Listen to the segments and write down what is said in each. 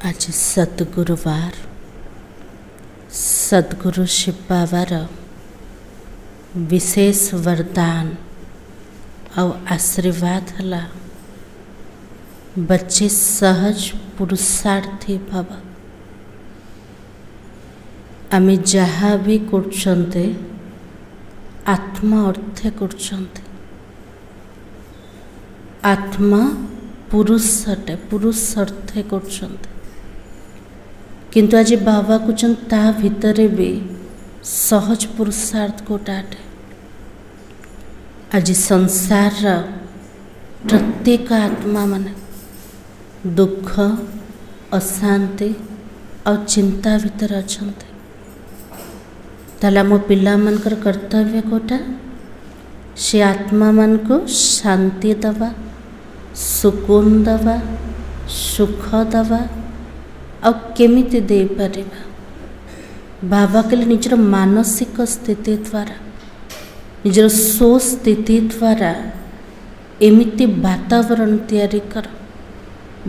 आज सद्गुरुवार सद्गुरु शिव बाबार विशेष वरदान और आशीर्वाद हला बच्चे सहज पुरुषार्थी भव। आमे जहा भी करछन्ते आत्मा अर्थे करछन्ते। आत्मा पुरुष अटे, पुरुष अर्थे करछन्ते। किंतु आज बाबा कहछन ता भितरे भी सहज पुरुषार्थ गोटाटे। आज संसार प्रत्येक आत्मा माने दुख अशांति और चिंता भितर अछन्ते। ताला मो पिला मनकर कर्तव्य कोटा से आत्मा मन को शांति दवा, सुकून दवा, सुख दवा और केमिति दे परिबा बाबा के लिए निजर मानसिक स्थिति द्वारा निजर सो स्थिति द्वारा एमिति वातावरण तैयारी कर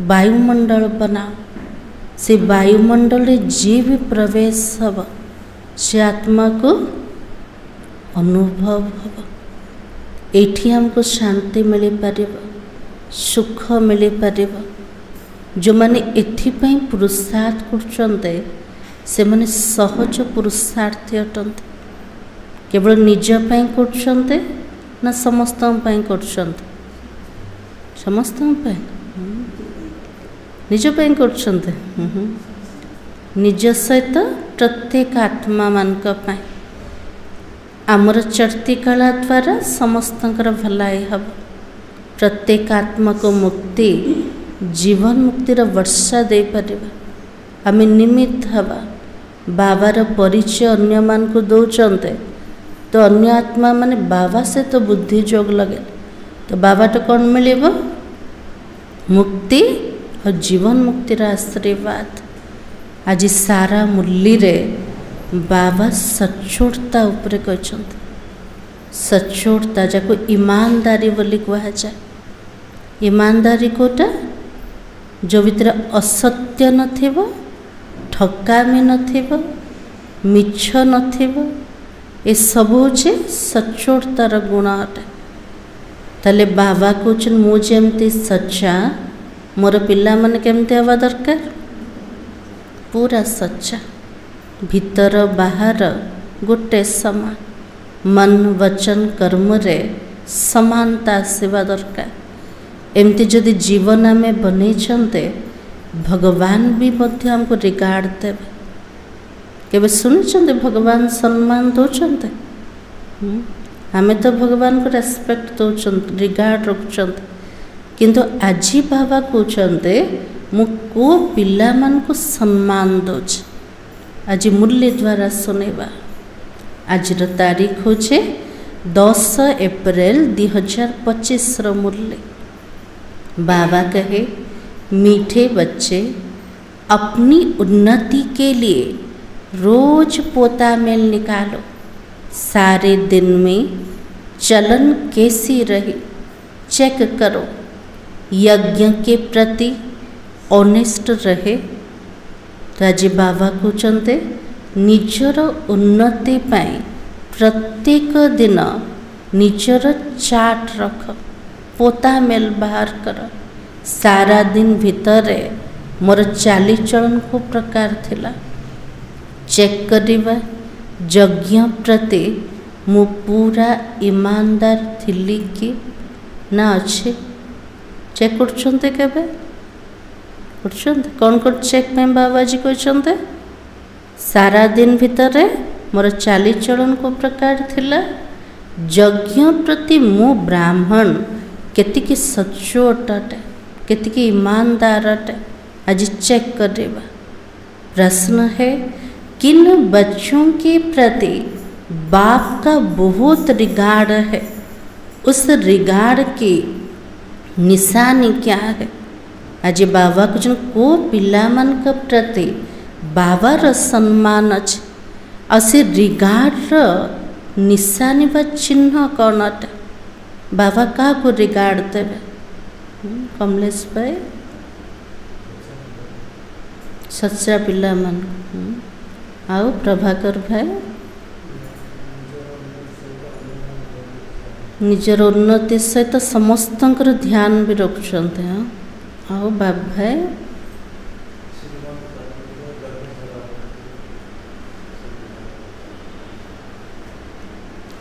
वायुमंडल बनाओ। से वायुमंडल जी भी प्रवेश हब से आत्मा को अनुभव हब। एठी हमको शांति मिल पार, सुख मिल पार। जो माने एथिपाई पुरुषार्थ करछन्ते से माने सहज पुरुषार्थी अटन्ते। केवल निज पाई करछन्ते ना समस्त पाई करछन्ते? समस्त पाई, निज पाई करछन्ते। निज सहित प्रत्येक आत्मा मानक पाई आमर चर्ती कला द्वारा समस्तंकर भलाई हब। प्रत्येक आत्मा को मुक्ति जीवन मुक्तिर वर्षा दे परिबा। आमे निमित्त हवा। बाबार परिचय अन्य मान को दौचन्ते तो अन्य आत्मा माने बाबा से तो बुद्धि जोग लगे तो बाबा तो कौन मिलेबो? मुक्ति और जीवन मुक्तिर आशीर्वाद। आज सारा मुरली रे बाबा सचोटता उपरे कहछन्ते। सचोटता जाको ईमानदारी बोली कहा जाए। ईमानदारी कोटा जो भितर असत्य नथिबो, ठकामी नथिबो, मिछ नथिबो, ए सब होचे सचोटतार गुण अटे। ताले बाबा कहछन मु जेमती सच्चा मोर पिला माने केमती हवा दरकार? पूरा सच्चा, भीतर बाहर गोटे समान, मन वचन कर्म रे समानता आसवा दरकार। एमती जदि जीवन आमे बनेछन्ते भगवान भी मध्य हमको रिगार्ड देवे। केबे सुनिछन्ते भगवान सम्मान दौचन्ते? आमे तो भगवान को रेस्पेक्ट दौचन्ते, रिगार्ड रखुचन्ते। किंतु आजी बाबा कहछन्ते मु को पिला मान को सम्मान दौछ। आज मुरली द्वारा सुनेबा। आज तारीख होचे 10 एप्रिल 2025 रो मुरली। बाबा कहे मीठे बच्चे अपनी उन्नति के लिए रोज पोता मेल निकालो। सारे दिन में चलन कैसी रही चेक करो। यज्ञ के प्रति ऑनेस्ट रहे। तो आज बाबा कहते निजर उन्नति पाई प्रत्येक दिन निजर चार्ट रख, पोता मेल बाहर कर। सारा दिन भितर मोर चाली चलन को प्रकार थिला चेक करिबा। यज्ञ प्रति मु पूरा ईमानदार थिली कि ना अच्छे चेक करछन्ते? केबे करछन्ते? कौन कर चेक में बाबाजी कहछन्ते सारा दिन भितर मोर चाली चलन को प्रकार थिला। यज्ञ प्रति मु ब्राह्मण केतिकी सचोट अटे, केतिकी ईमानदार अटे। आज चेक करेगा। प्रश्न है किन बच्चों के प्रति बाप का बहुत रिगार्ड है? उस रिगार्ड की निशानी क्या है? आज बाबा कुछ को पिला मन का प्रति बाबार सम्मान अच्छे और से रिगार्ड निशानी बा चिन्ह कौन अटे? बाबा क्या को रिगार्ड देवे? कमलेश भाई सच्चा पिला मन आओ प्रभाकर भाई निजर उन्नति सहित समस्तंकर ध्यान भी रखुंट। हाँ आओ बाबू भाई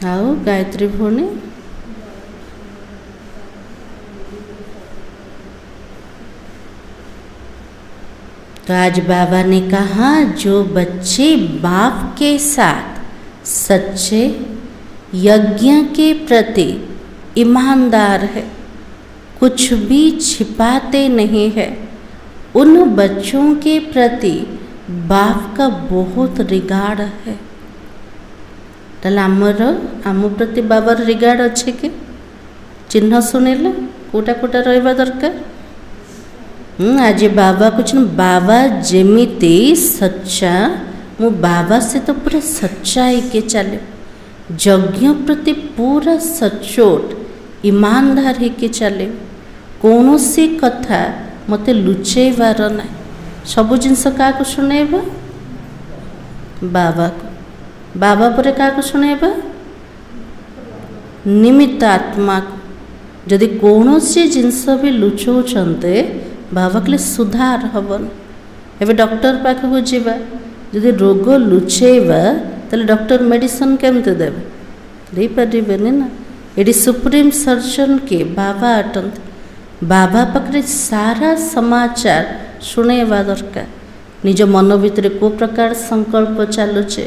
आओ गायत्री भौणी तो आज बाबा ने कहा जो बच्चे बाप के साथ सच्चे यज्ञ के प्रति ईमानदार है, कुछ भी छिपाते नहीं है, उन बच्चों के प्रति बाप का बहुत रिगार्ड है। ताले आम प्रति बाबार रिगार्ड अच्छे के चिन्ह शुणिले कोटा कोटा रहा दरकार। आज बाबा कुछ बाबा जेमिति सच्चा मु बाबा से तो पूरा सच्चाई के चले, यज्ञ प्रति पूरा सचोट ईमानदार ही के चले, कौन सी कथा मते लुचेबार ना, सबु जिनस क्या शुणेबा बाबा को, बाबा पर क्या शुणेबा निमित्त आत्मा को। जदि कौन सी जिनस भी लुचौचंते बाबा के लिए सुधार हबन। एवं डॉक्टर पाखक जीवा जदि रोग लुचेबा ताले डॉक्टर मेडिसिन केमते देबे दे परिबेनी ना। एडी सुप्रीम सर्जन के बाबा अटंत, बाबा पाखरे सारा समाचार शुणेबा दरकार। निज मन भितर को प्रकार संकल्प चलुचे,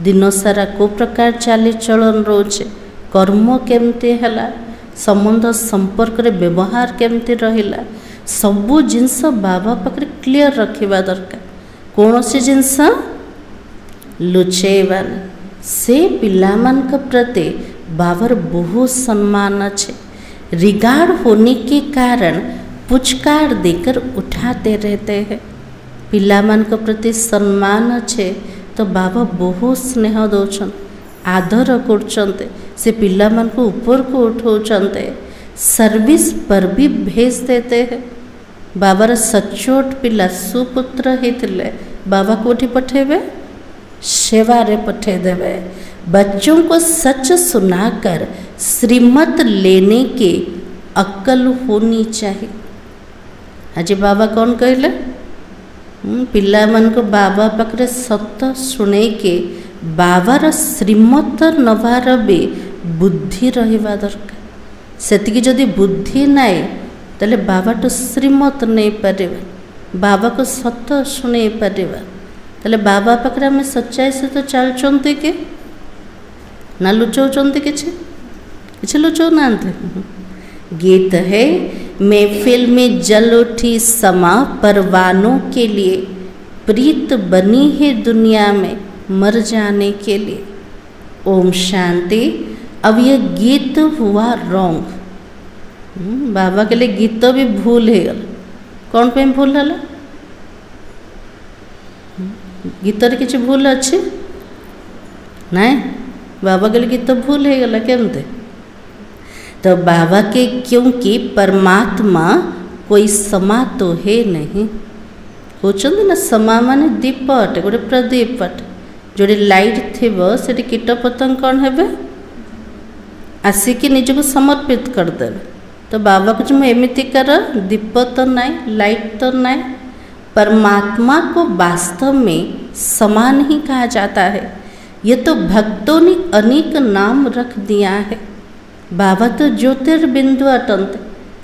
दिन सारा को प्रकार चाली चलन रोचे, कर्म केमते हला, संबंध संपर्क रे व्यवहार केमते रहिला, सबू जिनस बाबा पाखरे क्लियर रखिबा दरकार। कौन सी जिनस लुचेबा से पिलामान का प्रति बाबर बहुत सम्मान अच्छे, रिगार्ड होने के कारण पुचकार देकर उठाते रहते हैं। पिलामान का प्रति सम्मान अच्छे तो बाबा बहुत स्नेह दौरान आदर कर से पिलामान को ऊपर को उठाते, सर्विस पर भी भेज देते हैं। बाबार सचोट पिला सुपुत्र होते बाबा कोठी पठेबे सेवा रे पठे देवे। बच्चों को सच सुनाकर श्रीमत लेने के अक्ल होनी चाहिए। आज बाबा कौन कहले पिला मन को बाबा पाखरे सत शुणे के बाबार श्रीमत नवार भी बुद्धि रहिबा दरकार। सेतिकी जदि बुद्धि नाई ताले बाबा तो श्रीमत नहीं पारिबा, बाबा को सत शुणे पारिबा। ताले बाबा पाखरे आम सच्चाई से तो चलते के ना लुचौचंती किछि लुचौ नांते। गीत है महफिल में जल उठी समा परवानों के लिए, प्रीत बनी है दुनिया में मर जाने के लिए। ओम शांति। अब यह गीत हुआ रॉन्ग, बाबा के लिए गीत भी भूल है गल। कौन पे भूल है गीत किसी भूल अच्छे नाई, बाबा के लिए गीत भूल है गला केमते। तो बाबा के क्योंकि परमात्मा कोई समा तो है नहीं, कहते ना समा माने दीपट गोटे प्रदीपट जोड़े लाइट थी से कीट पतंग कौन है आसिकी निजक समर्पित करदे। तो बाबा कुछ एमतीकार दीप तो नाई लाइट तो नाई, परमात्मा को वास्तव में समान ही कहा जाता है। ये तो भक्तों ने अनेक नाम रख दिया है। बाबा तो ज्योतिर्बिंदु अटंत,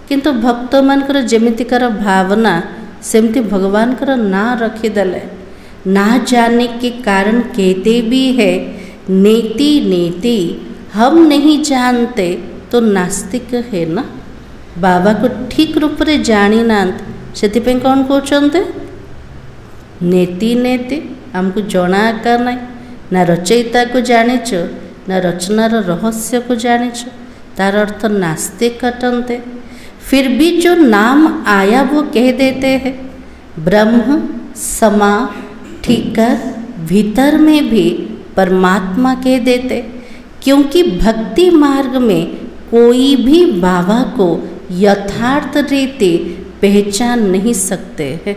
किंतु भक्त मानकर जेमितिकार भावना सेमती भगवान कर ना रखीदेले। ना जाने के कारण कहते भी है नेति नेति, हम नहीं जानते तो नास्तिक है ना। बाबा को ठीक रूप से जानी ना से कौन कहते नेति नेति, आमको जना आकार ना ना रचयिता को जानीच ना रचनार रहस्य को जानीच, तार अर्थ नास्तिक अटंते। फिर भी जो नाम आया वो कह देते हैं। ब्रह्म समा ठीकर भीतर में भी परमात्मा कह देते, क्योंकि भक्ति मार्ग में कोई भी बाबा को यथार्थ रीति पहचान नहीं सकते हैं।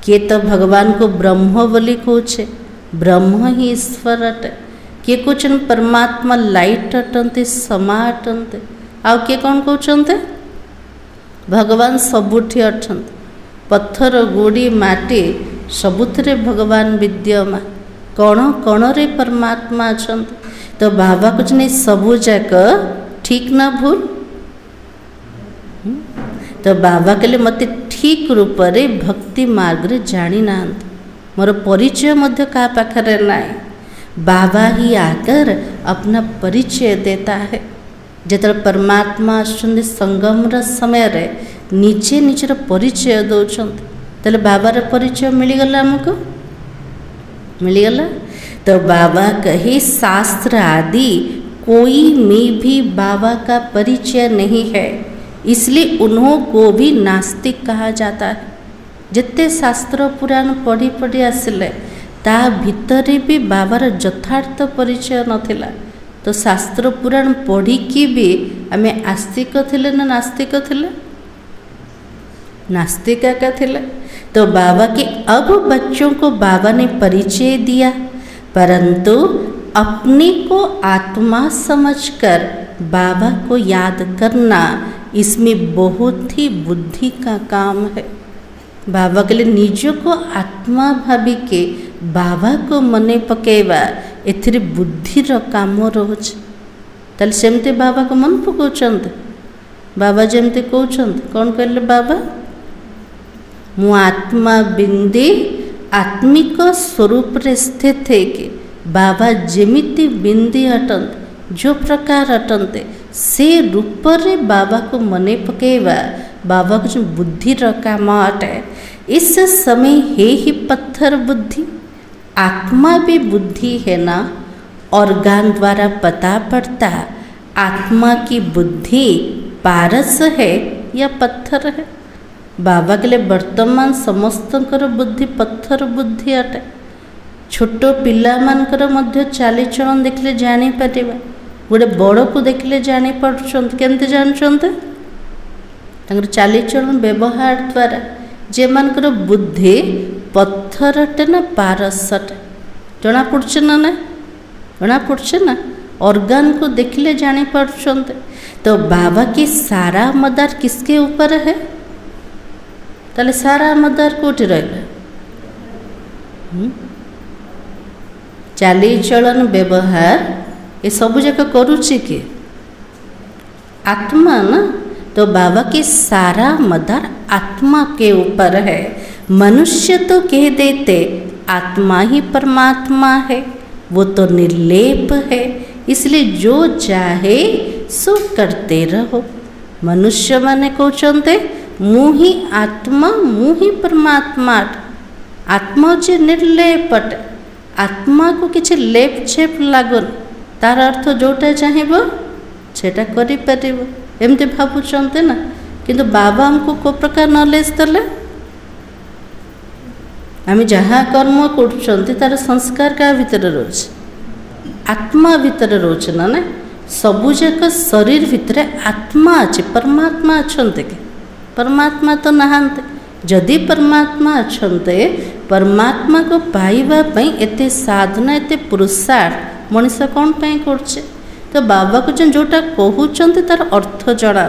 किए तो भगवान को ब्रह्म बोली कहे, ब्रह्म ही ईश्वर अटे। किए कहते परमात्मा लाइट अटंती, समा अटंती। आउ किए कौन कहते भगवान सबुठी अटंती। पत्थर गोड़ी माटी सबुथिरे भगवान विद्यमान, कण कण रे परमात्मा अछंती। तो बाबा कहते सबू जाक ठीक ना भूल। तो बाबा कहले मते ठीक रूप रे भक्ति मार्ग रे जानी ना, मोर परिचय मध्य का पाखरे नाई। बाबा ही आकर अपना परिचय देता है। जिते परमात्मा आसुंदी संगम रा समय रे निजे निजर परिचय दौरान, तेल बाबार परिचय मिलगला, आमको मिलगला। तो बाबा कहे शास्त्र आदि कोई में भी बाबा का परिचय नहीं है, इसलिए उन्हों को भी नास्तिक कहा जाता है। जिते शास्त्र पुराण पढ़ी पढ़ी आसिले ता भितरे भी बाबार यथार्थ परिचय नथिला। तो शास्त्र पुराण पढ़ी की भी आमे आस्तिक थिले ना नास्तिक थिले? नास्तिक का थिले। तो बाबा के अब बच्चों को बाबा ने परिचय दिया, परंतु अपने को आत्मा समझकर बाबा को याद करना, इसमें बहुत ही बुद्धि का काम है। बाबा के लिए निज को आत्मा भावी के बाबा को मने पकेवा एथिरे बुद्धिर काम रोच। ताले सेमते बाबा को मन पकाउछन्ते। बाबा जेमते कहउछन्ते, कौन कहले बाबा? मु आत्मा बिंदी आत्मिक स्वरूप रे स्थित है कि बाबा जेमिति बिंदी अटंते, जो प्रकार अटंते से रूप रे बाबा को मने पकेवा बाबा को जो बुद्धि काम अटे। इस समय है ही पत्थर बुद्धि, आत्मा भी बुद्धि है ना। ऑर्गन द्वारा पता पड़ता आत्मा की बुद्धि पारस है या पत्थर है। बाबा के लिए वर्तमान समस्तंकर बुद्धि पत्थर बुद्धि अटे। छोट पिला मानकर मध्य चाली चलन देखले जानी पारिबा, गोटे बड़ को देखले जानी पारुछन्ते। केमते जानछन्ते? तांकर चाली चलन व्यवहार द्वारा। जे मानकर बुद्धि पत्थर अटे ना पारस अटे जना पड़छे ना, ना जना पड़छे ना। ऑर्गन को देखले जानी पारुछन्ते। तो बाबा की सारा मदार किसके ऊपर है? ताले सारा मदार कोठी रहला? चाली चलन व्यवहार ये सब जाक करुची कि आत्मा ना। तो बाबा की सारा मदार आत्मा के ऊपर है। मनुष्य तो कह देते आत्मा ही परमात्मा है, वो तो निर्लेप है, इसलिए जो चाहे सो करते रहो। मनुष्य माने कहते मु ही आत्मा मु ही परमात्मा। आत्मा जे निर्लेप अटे, आत्मा को किसी लेप छेप लागुन, तार अर्थ जोटा चाहिए सेटा करि परिबो एमती भावुचंते ना। किंतु बाबा हमको को प्रकार नॉलेज देले, आम जहाँ कर्म कर तार संस्कार क्या भितर रोचे? आत्मा भितर रोचे ना। ना सबुजाक शरीर भितर आत्मा अच्छे, परमात्मा अच्छे कि? परमात्मा तो नहांते। जदि परमात्मा अच्छे, परमात्मा को पाइबा पई एते साधना एते पुरुषार्थ मनीष कौन पाई करछे? तो बाबा को जोटा कहउचंते तार अर्थ जड़ा।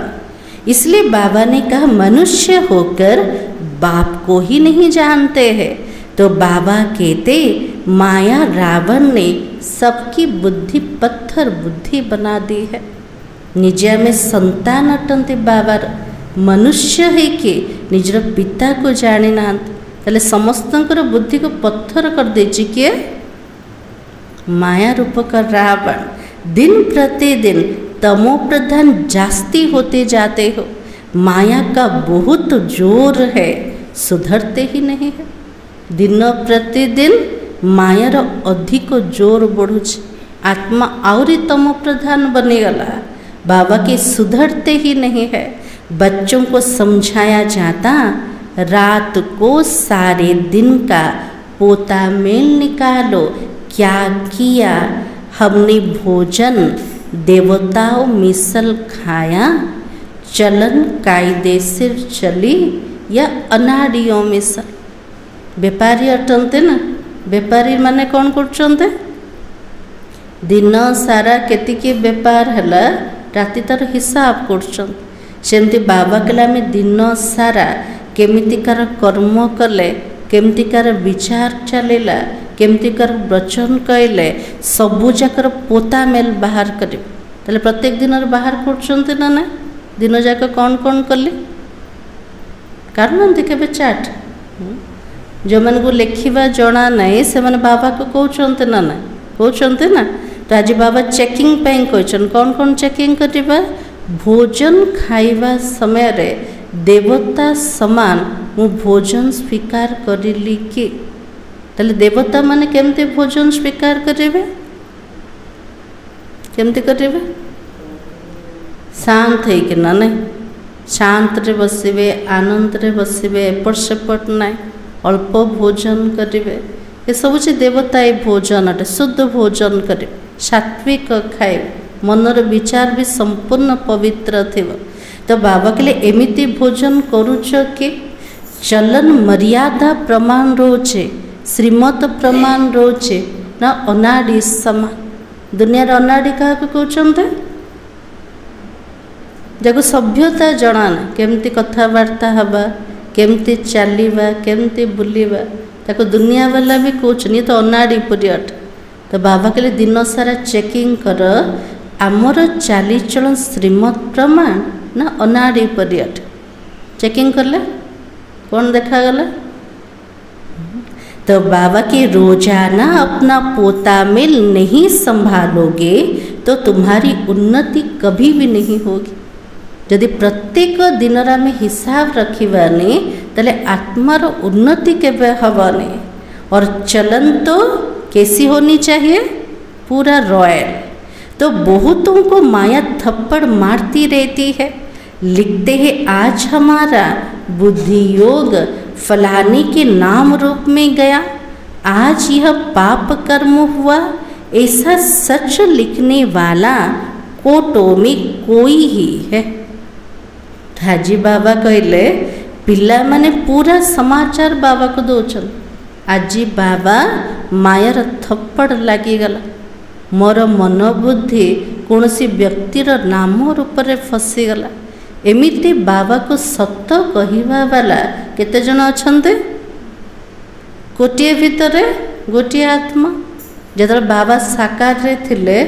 इसलिए बाबा ने कहा मनुष्य होकर बाप को ही नहीं जानते हैं। तो बाबा कहते माया रावण ने सबकी बुद्धि पत्थर बुद्धि बना दी है। निजे में संतान अटंते बाबार, मनुष्य है कि निजर पिता को जानी ना, ताले समस्तंकर बुद्धि को पत्थर कर देछि किए? माया रूप का रावण। दिन प्रतिदिन तमो प्रधान जास्ती होते जाते हो। माया का बहुत जोर है, सुधरते ही नहीं है। दिन प्रतिदिन मायार अधिक जोर बढ़ुଛି। आत्मा आउरी तमो प्रधान बनेगला। बाबा के सुधरते ही नहीं है। बच्चों को समझाया जाता रात को सारे दिन का पोता मेल निकालो, क्या किया हमने भोजन देवताओं मिसल खाया, चलन कायदे से चली या अनाड़ियों में सब। बेपारी अटंते ना। बेपारी माने कौन करचंते? दिन सारा केतिकी बेपार हला राति तार हिसाब करचंत। सेमती बाबा कहले आमे दिन सारा केमितिकार कर्म कले, केमितिकार विचार चलेला, केमितिकार वचन कहले सबू जाकर पोता मेल बाहर करे। ताले प्रत्येक दिन बाहर करचंते ना ना? दिन जाक कौन कौन कले करनंती केबे चाट? जो मन को लेखिबा जणा नहीं से मन बाबा को कहउचंते ना ना? कहउचंते ना? तो आज बाबा चेकिंग पे कहछन कौन कौन चेकिंग करिबा? भोजन खाइबा समय रे देवता समान मु भोजन स्वीकार करिली कि? ताले देवता माने केमते भोजन स्वीकार करिबे? केमते करिबे? शांत है कि ना नहीं? शांत रे बसिबे, आनंद रे बसिबे, एपट सेपट नाई, अल्प भोजन करिबे। ये सब से देवता ये भोजन अटे, शुद्ध भोजन करे, सात्विक खाइबे, मनर विचार भी संपूर्ण पवित्र थिव। तो बाबा के लिए एमिति भोजन करूच कि चलन मर्यादा प्रमाण रोचे, श्रीमत प्रमाण रोचे ना अनाड़ी समान। दुनिया अनाड़ी क्या कहते? जब सभ्यता जनान केमती कथबार्ता हवा, केमती चलवा, केमती बुलवा, ताको दुनिया वाला भी कहते तो अनाड़ी पीरियड। तो बाबा के लिए दिन सारा चेकिंग कर आमर चालीचलन श्रीमत प्रमाण ना अनाड़ी पीरियड। चेकिंग करले कौन देखा गला? तो बाबा के रोजाना अपना पोता मेल नहीं संभालोगे तो तुम्हारी उन्नति कभी भी नहीं होगी। यदि प्रत्येक दिन में हिसाब रखिबानी तले आत्मार उन्नति केबे हवानी। और चलन तो कैसी होनी चाहिए? पूरा रॉयल। तो बहुतों को माया थप्पड़ मारती रहती है, लिखते हैं आज हमारा बुद्धि योग फलाने के नाम रूप में गया, आज यह पाप कर्म हुआ। ऐसा सच लिखने वाला कोटों में कोई ही है। हाजी बाबा कहले पिला माने पूरा समाचार बाबा को दौचन। आज बाबा मायार थप्पड़ लगिगला, मोर मन बुद्धि कौन सी व्यक्तिर नाम रूप में फसीगला। एमिति बाबा को सत कहवा वाला केते जन अछंते? गोटे भितरे गोटे आत्मा। जब बाबा साकार रे थिले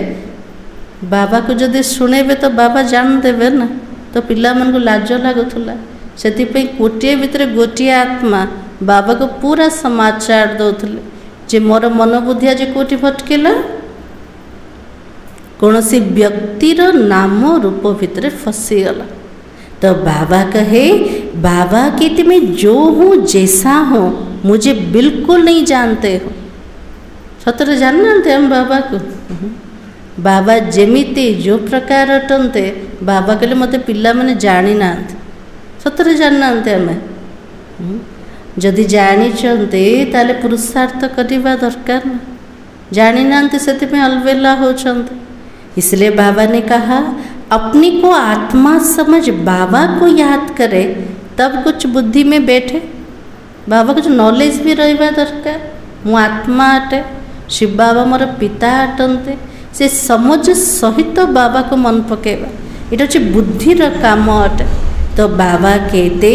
बाबा को जदि शुणेबे तो बाबा जान देवे ना। तो पिला मन को लाज लगुला, से गोटे भितर गोटे आत्मा बाबा को पूरा समाचार दौले जे मोर मन बुद्धि आज कोटि भटकेला, कौन सी व्यक्तिर नाम रूप भितर फसीगला। तो बाबा कहे बाबा कि मैं जो हूँ जैसा हूँ मुझे बिल्कुल नहीं जानते हो। सतरे जानते हम बाबा को? बाबा जेमिति जो प्रकार अटंते बाबा कहले मते पिला माने जानी ना। सतरे जानते हमें? जदि जानी ताले पुरुषार्थ करवा दरकार ना। जानी ना से अलबेला होचंते। इसलिए बाबा ने कहा अपने को आत्मा समझ बाबा को याद करे तब कुछ बुद्धि में बैठे। बाबा कुछ नॉलेज भी रहा दरकार। मु आत्मा अटे, शिव बाबा मोर पिता अटंते, से समझ सहित तो बाबा को मन पकेबा ये हूँ बुद्धिर काम अटे। तो बाबा कहते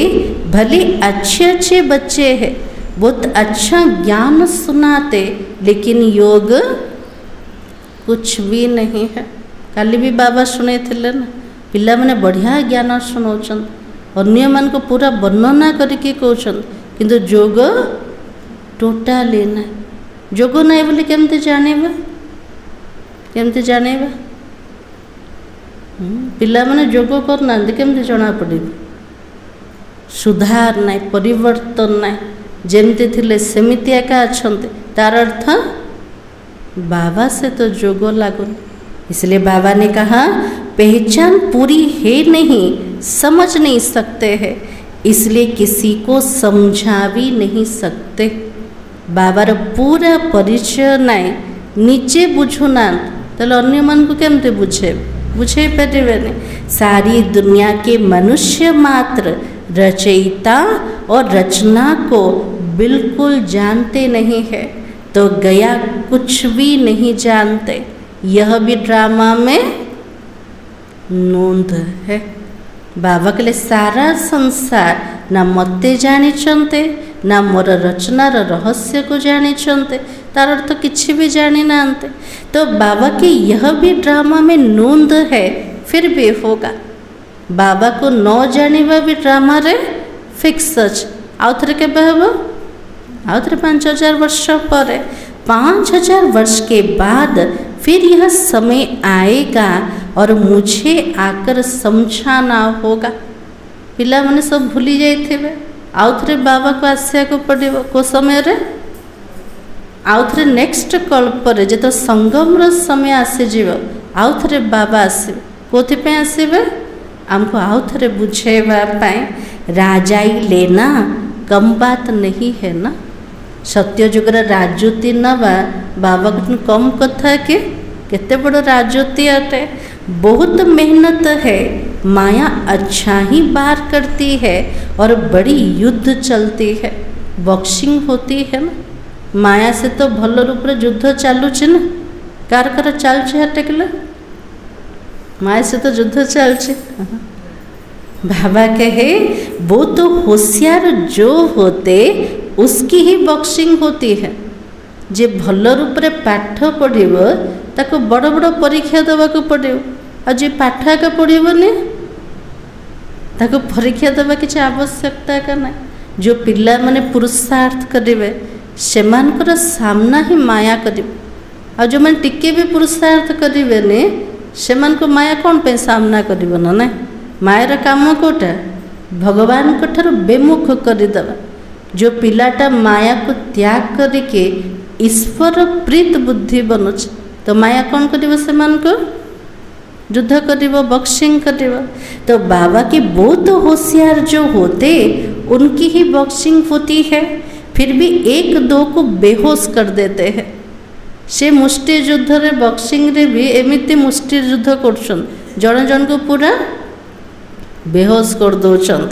भले अच्छे अच्छे बच्चे हैं, बहुत अच्छा ज्ञान सुनाते, लेकिन योग कुछ भी नहीं है। काली भी बाबा शुणे थे ना, पिला माने बढ़िया ज्ञान शुणाउछन, अन्य मान को पूरा वर्णना करके कहउछन, किंतु जोग टोटाली ना। जोग ना बोले केमते जानेबा? केमते जानेबा? पिला माने जोग करना केमते जना पड़े? सुधार ना, परिवर्तन ना, जेमते थिले सेमिति एका अछंते। तार अर्थ बाबा से तो जोग लागुन। इसलिए बाबा ने कहा पहचान पूरी है नहीं, समझ नहीं सकते हैं, इसलिए किसी को समझा भी नहीं सकते। बाबार पूरा परिचय नाई, नीचे बुझुना तो अन्य मन को केमते बुझे? बुझे पारे। सारी दुनिया के मनुष्य मात्र रचयिता और रचना को बिल्कुल जानते नहीं है तो गया कुछ भी नहीं जानते। यह भी ड्रामा में नोंद है। बाबा कहले सारा संसार ना मते जानिचंते ना मोर रचनार रहस्य को जानिचंते, तार अर्थ किछि भी जानी नांते। तो बाबा की यह भी ड्रामा में नोंद है, फिर भी होगा। बाबा को न जानिबा भी ड्रामा रे फिक्स अछि। आउ थरे केबे हबो? आउ थरे 5000 वर्ष पर। 5000 वर्ष के बाद फिर यह समय आएगा और मुझे आकर समझाना होगा। पिला माने सब भूली जाइथिबे, आउ थरे बाबा को आसिया को पड़िबो। को समय रे? आउ थरे नेक्स्ट कल्प रे जे तो संगम रो समय आसी जीवो, आउ थरे बाबा आसीबे। कोथि पे आसीबे? हमको आउ थरे बुझेबा पाए। राजाई लेना कम बात नहीं है ना। सत्य जुगर राजूती नवा बाबा को कम कथा के केते बड़ राजूती अटे। बहुत मेहनत है, माया अच्छा ही बार करती है और बड़ी युद्ध चलती है, बॉक्सिंग होती है ना। माया से तो भल रूप रे युद्ध चालुचे ना। कार कार चलछे हटेकले माया से तो युद्ध चलछे। बाबा कहे वो तो होशियार जो होते उसकी ही बॉक्सिंग होती है। जे भल रूप रे पाठ पढ़िबो ताको बड़ बड़ परीक्षा देवा को पड़िबो, आ जे पाठ का पढ़िबोनी ताको परीक्षा देवा किसी आवश्यकता का ना। जो पिला माने पुरुषार्थ करिवे सेमानकर सामना ही माया करिबो, आ जो माने टिके भी पुरुषार्थ करिवेनी सेमान को माया कौन पे सामना करिबो ना। मायर काम कोटा भगवान को ठार बेमुख करदेवा। जो पिलाटा माया को त्याग करके ईश्वर प्रीत बुद्धि बनुच तो माया कौन करिबो सेमान को युद्ध करिबो, बॉक्सिंग करिबो। तो बाबा के बहुत होशियार जो होते उनकी ही बॉक्सिंग होती है, फिर भी एक दो को बेहोश कर देते हैं। से मुष्टि युद्ध रे बॉक्सिंग रे भी एमिति मुष्टि युद्ध करछन, जन जन को पूरा बेहोश कर दौरान।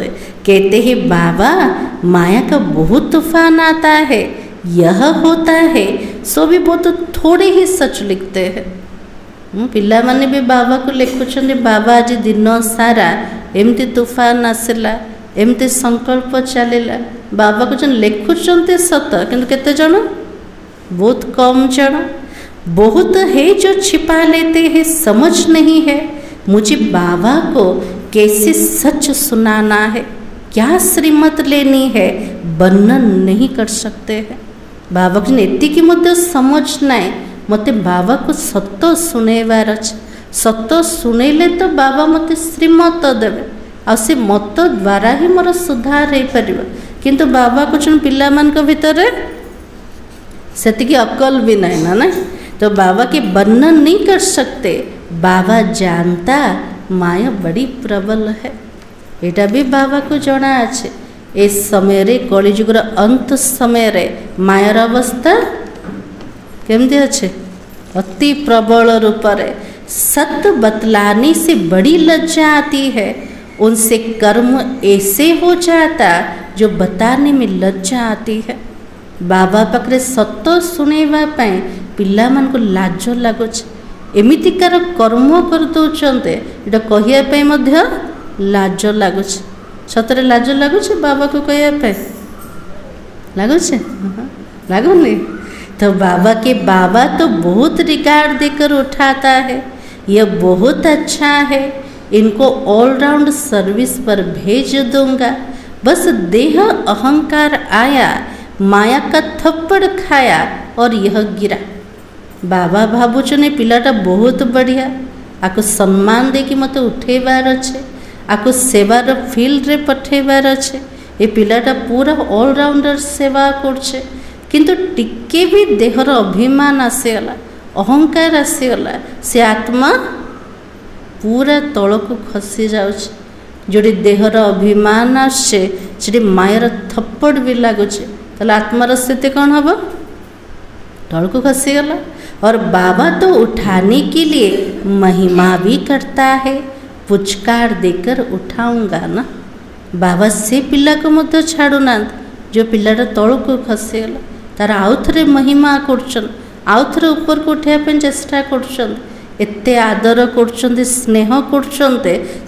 कहते हैं बाबा माया का बहुत तूफान आता है, यह होता है, सो भी बहुत थोड़े ही सच लिखते हैं। पिला माने भी बाबा को लिखुछन बाबा आज दिन सारा एमती तूफान आसला, एमती संकल्प चलेला। बाबा को जन लिखुछन सत, किंतु केते जन? बहुत कम जन। बहुत है जो छिपा लेते हैं, समझ नहीं है मुझे बाबा को कैसे सच सुनाना है, क्या श्रीमत लेनी है, वर्णन नहीं कर सकते हैं। बाबा को एति मध्य समझ नाई, मत बाबा को सत शुणेबार अच्छे। सत शुणेले तो बाबा मत श्रीमत देवे, आ से मत द्वारा ही मोर सुधार हो पार। किंतु बाबा को पिला मान भितर सेतिकी अकल भी नहीं ना। तो बाबा के वर्णन नहीं कर सकते। बाबा जानता माया बड़ी प्रबल है, एटा भी बाबा को जना अच्छे। इस समय रे कलिजुगर अंत समय रे मायार अवस्था केमती अच्छे? अति प्रबल रूप रे। सत्य बतलाने से बड़ी लज्जा आती है, उनसे कर्म ऐसे हो जाता जो बताने में लज्जा आती है। बाबा पाखरे सत्य शुणेबा पाई पिला मान को लाज लगुच। एमितिकार कर्म कर दौरान एटा कहिया मध्य लाज लगुच। सतरे लाज लगुच बाबा को कहिया लगुच लगुनि? तो बाबा के बाबा तो बहुत रिगार्ड देकर उठाता है, यह बहुत अच्छा है, इनको ऑलराउंड सर्विस पर भेज दूंगा। बस देह अहंकार आया, माया का थप्पड़ खाया और यह गिरा। बाबा भावुचने पिलाटा बहुत बढ़िया, आपको सम्मान देकी मत उठेबार अच्छे, आपको सेवार फील्ड रे पठेबार अच्छे। ये पिलाटा पूरा ऑलराउंडर सेवा करछे, किंतु टिके भी देहर अभिमान आसीगला, अहंकार आसीगला, से आत्मा पूरा तल को खसी जाउछ। जोड़ी देहर अभिमान आसे से मायर थप्पड़ भी लगुचे, ताले आत्मार स्थिति कौन हम? तल को खसीगला। और बाबा तो उठाने के लिए महिमा भी करता है, पुचकार देकर उठाऊंगा ना। बाबा से पिला को मत छाड़ू ना, जो पिलाटा तलू खसीगला तार आउ थे महिमा कर आउ थे ऊपर को उठाइबा चेष्टा करते आदर कर स्नेह कर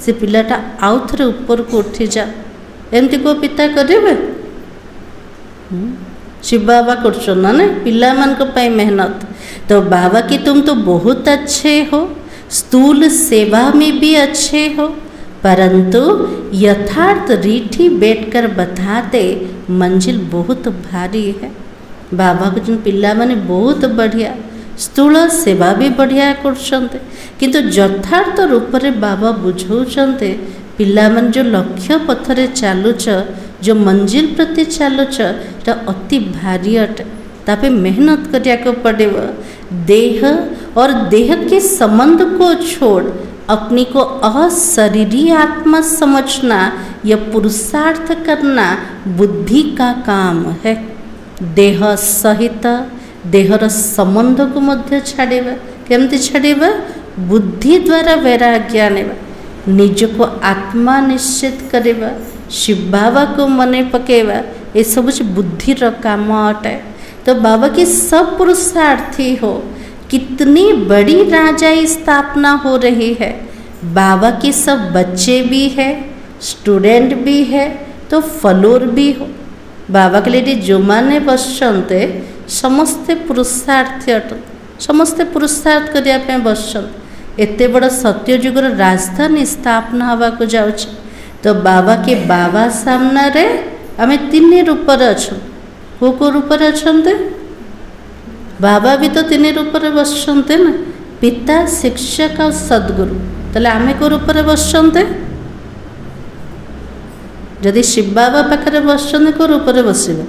से पिलाटा आउ थे ऊपर को उठी जा एमती को पिता करेंगे शिव बाबा कर ना पिला मान मेहनत तो बाबा की तुम तो बहुत अच्छे हो स्थूल सेवा में भी अच्छे हो परंतु यथार्थ रीठी बैठकर बताते मंजिल बहुत भारी है। बाबा को जो पिला माने बहुत बढ़िया स्थूल सेवा भी बढ़िया करछन्ते किंतु यथार्थ रूप रे बाबा बुझौछन्ते पिला मन जो लक्ष्य पथरे चालुच जो मंजिल प्रति चालुच ता अति भारी अटे तापे मेहनत करिया को पड़ेगा। देह और देह के संबंध को छोड़ अपनी को अशरीरी आत्मा समझना या पुरुषार्थ करना बुद्धि का काम है। देह सहित देहर संबंध को मध्य छाड़ेबा केमती छाड़ेबा बुद्धि द्वारा वैराग्य आनेबा निज को आत्मा निश्चित करेबा शिव बाबा को मने पकेबा ये सब बुद्धिर काम अटे। तो बाबा की सब पुरुषार्थी हो कितनी बड़ी राजाई स्थापना हो रही है। बाबा के सब बच्चे भी है स्टूडेंट भी है तो फलोर भी हो बाबा के लिए जो माने बसते समस्ते पुरुषार्थी अट समस्ते पुरुषार्थ करने बसते एते बड़ सत्ययुगर राजधानी स्थापना हवा को जाउछ तो बाबा के बाबा सामना रे आमे तीन रूप अच्छे को रूप अच्छे बाबा भी तो तीन रूप बसते ना पिता शिक्षक और सद्गुरु ताले आमे को रूप बसते जदि शिव बाबा पाखे बसते को रूप बसवा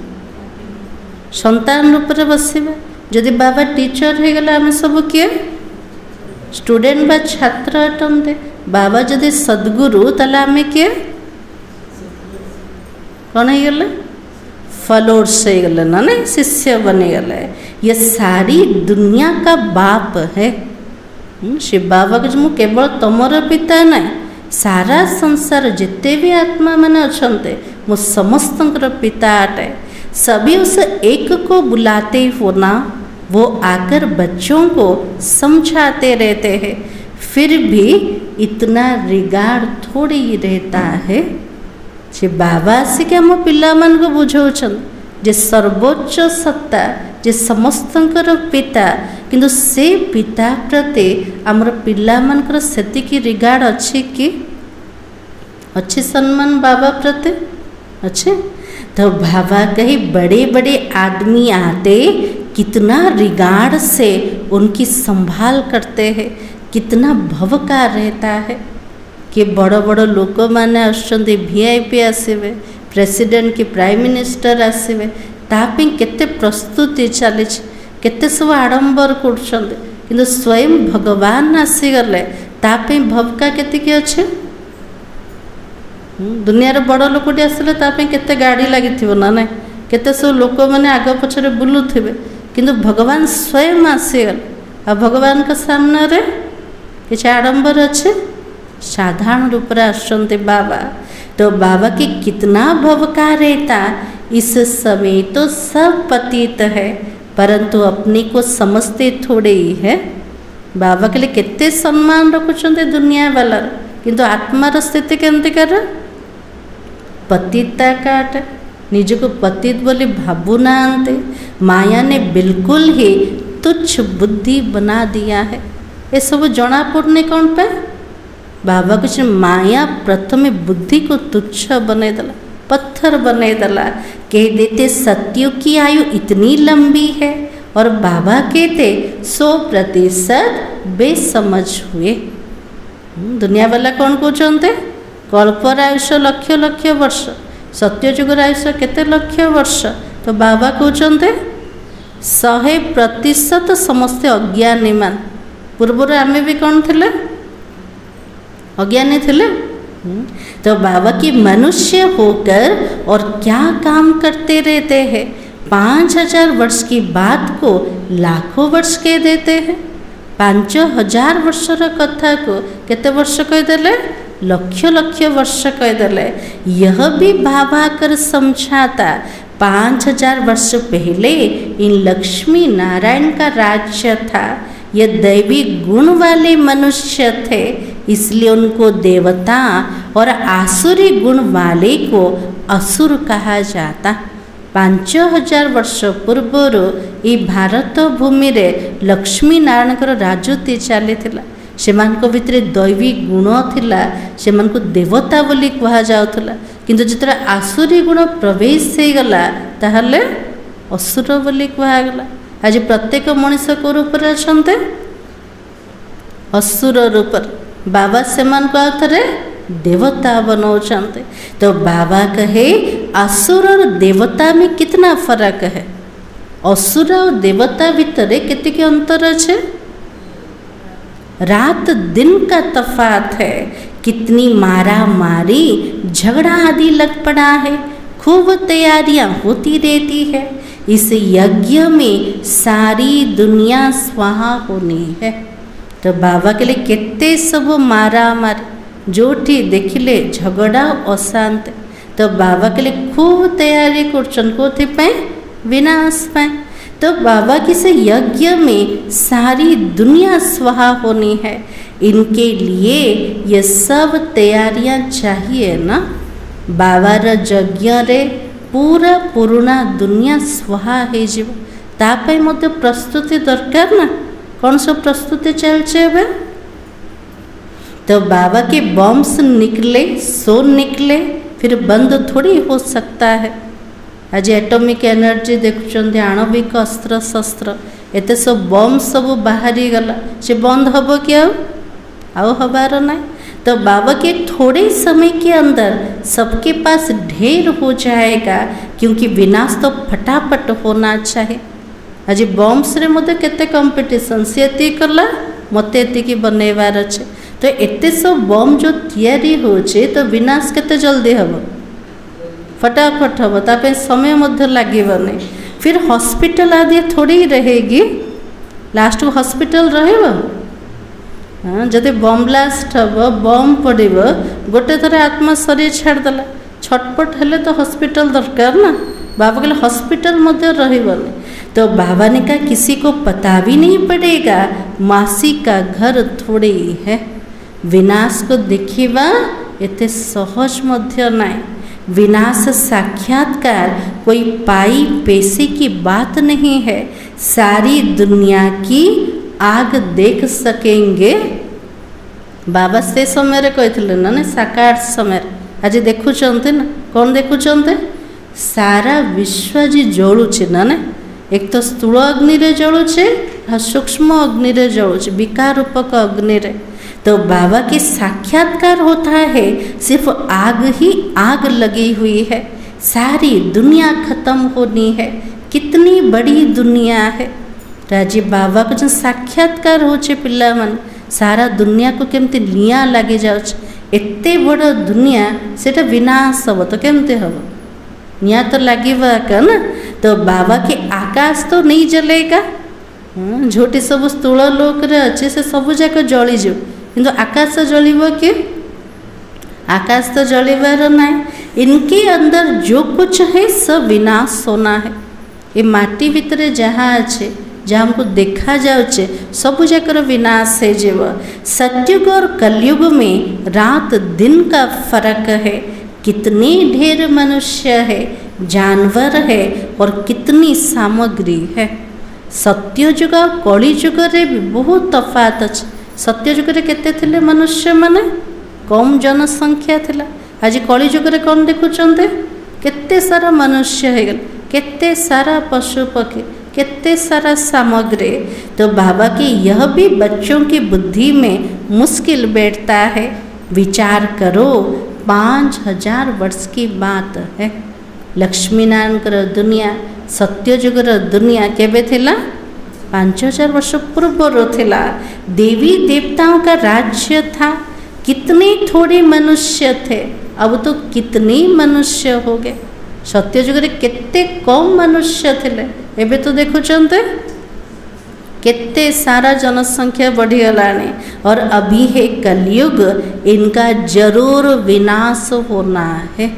संतान रूप बसवा जदि बाबा टीचर हो गला आमे सब किए स्टूडेंट बा छात्र अटंते बाबा जदि सद्गुरु ताले आमे किए कौन हो गले फॉलोअर्स हो गले ना नहीं शिष्य बने गले। ये सारी दुनिया का बाप है। शिव बाबा के जो केवल तमर पिता नहीं सारा संसार जिते भी आत्मा मैंने अच्छे मो समस्त पिता अटे। सभी उस एक को बुलाते हो ना वो आकर बच्चों को समझाते रहते हैं फिर भी इतना रिगार्ड थोड़ी ही रहता है। से बाबा से क्या मो पिला मन को बुझौछन जे सर्वोच्च सत्ता जे समस्तंकर पिता किंतु से पिता प्रति आमर पिला मनकर सेतिकी रिगार्ड अच्छी कि अच्छे सम्मान बाबा प्रति अच्छे। तो बाबा कहीं बड़े बड़े आदमी आते कितना रिगार्ड से उनकी संभाल करते हैं कितना भवकार रहता है कि बड़ बड़ लोक मैंने आसुँच VIP आसवे प्रेसिडेंट की प्राइम मिनिस्टर आसवे तापी केते प्रस्तुति चली केते सब आडंबर कर स्वयं भगवान आसीगले तापी भवका केतिकी अच्छे दुनिया बड़ लोकटी आसले केते गाड़ी लगी ना ना केते सब लोक मैंने आग पछरे बुलुथिबे किंतु भगवान स्वयं आसीगले आ भगवान का सामने रे किसी आडंबर अच्छे साधारण रूप से आसुँच बाबा। तो बाबा की कितना भवकार रहता इस समय तो सब पतित है परंतु अपने को समझते थोड़े ही है। बाबा के लिए कितने सम्मान रखुंट दुनिया वाला किंतु आत्मार स्थिति केमती कर पतिता काट निज को पतित बोली भावु ना माया ने बिल्कुल ही तुच्छ बुद्धि बना दिया है। ये सब जना पड़ने कौन पे बाबा कुछ माया प्रथम बुद्धि को तुच्छ बने दला पत्थर बने दला कह देते सत्यों की आयु इतनी लंबी है और बाबा कहते 100% बेसमझ हुए। दुनिया वाला कौन कहते कल्पर आयुष लक्ष लक्ष वर्ष सत्यजुगर आयुष केते लक्ष वर्ष तो बाबा कहते 100% समस्ते अज्ञानी मान पूर्वर आमे भी कौन थे अज्ञानी थे। तो बाबा की मनुष्य होकर और क्या काम करते रहते हैं 5000 वर्ष की बात को लाखों वर्ष कह देते हैं 5000 वर्षर कथा को केते वर्ष कहीदेले लक्ष लक्ष वर्ष कहीदेले। यह भी बाबा कर समझाता 5000 वर्ष पहले इन लक्ष्मी नारायण का राज्य था। ये दैवी गुण वाले मनुष्य थे, इसलिए उनको देवता, और आसुरी गुण वाले को असुर कहा जाता। 5000 वर्ष पूर्व ये भारत भूमि रे लक्ष्मी नारायण राजत्व चली सेमानक भितर दैवी गुण थिला, सेमानक देवता बोली कहा जाउथला। किंतु जितरा आसुरी गुण प्रवेश हो गला ताहले असुर बोली कहगला। आज प्रत्येक मनीष को रूप अच्छे असुर रूप। बाबा सेमान को आउथरे देवता बनाउछन्ते। तो बाबा कहे असुर और देवता में कितना फर्क है। असुर और देवता भितर केतिक अंतर अच्छे, रात दिन का तफात है। कितनी मारा मारी झगड़ा आदि लग पड़ा है, खूब तैयारियां होती रहती है। इस यज्ञ में सारी दुनिया स्वाहा होनी है। तो बाबा के लिए केते सब मारा मार जोठी देखिले झगड़ा अशांत। तो बाबा के लिए खूब तैयारी कर विनाश पाए। तो बाबा की से यज्ञ में सारी दुनिया स्वाहा होनी है, इनके लिए ये सब तैयारियां चाहिए ना। बाबार यज्ञ रे पूरा पुराना दुनिया स्वाहा हो जीव, तापे मते प्रस्तुति दरकार ना। कौन सब प्रस्तुति चलचे? तो बाबा के बॉम्ब्स निकले, सोन निकले, फिर बंद थोड़ी हो सकता है। आज एटॉमिक एनर्जी देखुं, आणविक अस्त्र शस्त्र, एत सब बम सब बाहरी गला, से बंद हम कि आउ हबार ना। तो बाबा के थोड़े समय के अंदर सबके पास ढेर हो जाएगा, क्योंकि विनाश तो फटाफट होना चाहिए। आज बम्स रे मते केते कंपटीशन, सी एति कला मते एति बनैबार अच्छे। तो एते सब बम जो तैयारी होचे, तो विनाश केते जल्दी हम, फटाफट हम, तापे समय मध्य लागबनी। फिर हॉस्पिटल आदि थोड़ी रहेगी, लास्ट को हॉस्पिटल रहेगा। हाँ, जदि बम ब्लास्ट हम, बम पड़े, गोटे थर आत्मा शरीर छाड़देला, छटपट हेले तो हॉस्पिटल दरकार ना। बाबा कहले हॉस्पिटल मध्य रहबनी। तो बाबा ने कहा किसी को पता भी नहीं पड़ेगा, मासी का घर थोड़े ही है। विनाश को देखिबा एते सहज मध्य नाई। विनाश साक्षात्कार कोई पाई पैसे की बात नहीं है। सारी दुनिया की आग देख सकेंगे। बाबा से समय कहते ना साकार समय, आज देखुंत ना, कौन देखुंत? सारा विश्व जी जलुचे ना। एक तो स्थूल अग्नि रे जलुचे, सूक्ष्म अग्नि रे जलुचे, विकार रूपक अग्नि रे। तो बाबा की साक्षात्कार होता है, सिर्फ आग ही आग लगी हुई है। सारी दुनिया खत्म होनी है। कितनी बड़ी दुनिया है। राजी बाबा को जो साक्षात्कार होचे पिला मन, सारा दुनिया को केमती निया लगी जाउछ। एते बड़ दुनिया सेटा विनाश हम तो केमते हम, निया तो लगे का ना। तो बाबा के आकाश तो नहीं जलेगा। झोटी सब स्थूल लोक रे अच्छे से सब जाक जली जाऊ, किंतु आकाश जलिब कि? आकाश तो जलिबार ना। इनके अंदर जो कुछ है सब विनाश होना है। ये माटी भितर जहाँ अच्छे, जहाँ हमको देखा जाऊचे, सब जाकर विनाश है जीव। सतयुग और कलयुग में रात दिन का फर्क है। कितने ढेर मनुष्य है, जानवर है, और कितनी सामग्री है। सत्ययुग और कलियुग रे भी बहुत तफात अच्छे। सत्ययुग रे केते थिले मनुष्य माने? कम जनसंख्या थिला। आज कलियुग रे कौन देखुचंते? केते सारा मनुष्य है, केते सारा पशु पक्षी, केते सारा सामग्री। तो बाबा की यह भी बच्चों की बुद्धि में मुश्किल बैठता है। विचार करो, 5000 वर्ष की बात है। लक्ष्मी नारायण दुनिया, सत्ययुग दुनिया केबे थिला? 5000 वर्ष पूर्व थिला। देवी देवताओं का राज्य था। कितने थोड़े मनुष्य थे, अब तो कितने मनुष्य हो गए। सत्ययुग रे केते कम मनुष्य थिले, एबे तो देखुचंते केते सारा जनसंख्या बढ़ी गलानी। और अभी है कलयुग, इनका जरूर विनाश होना है।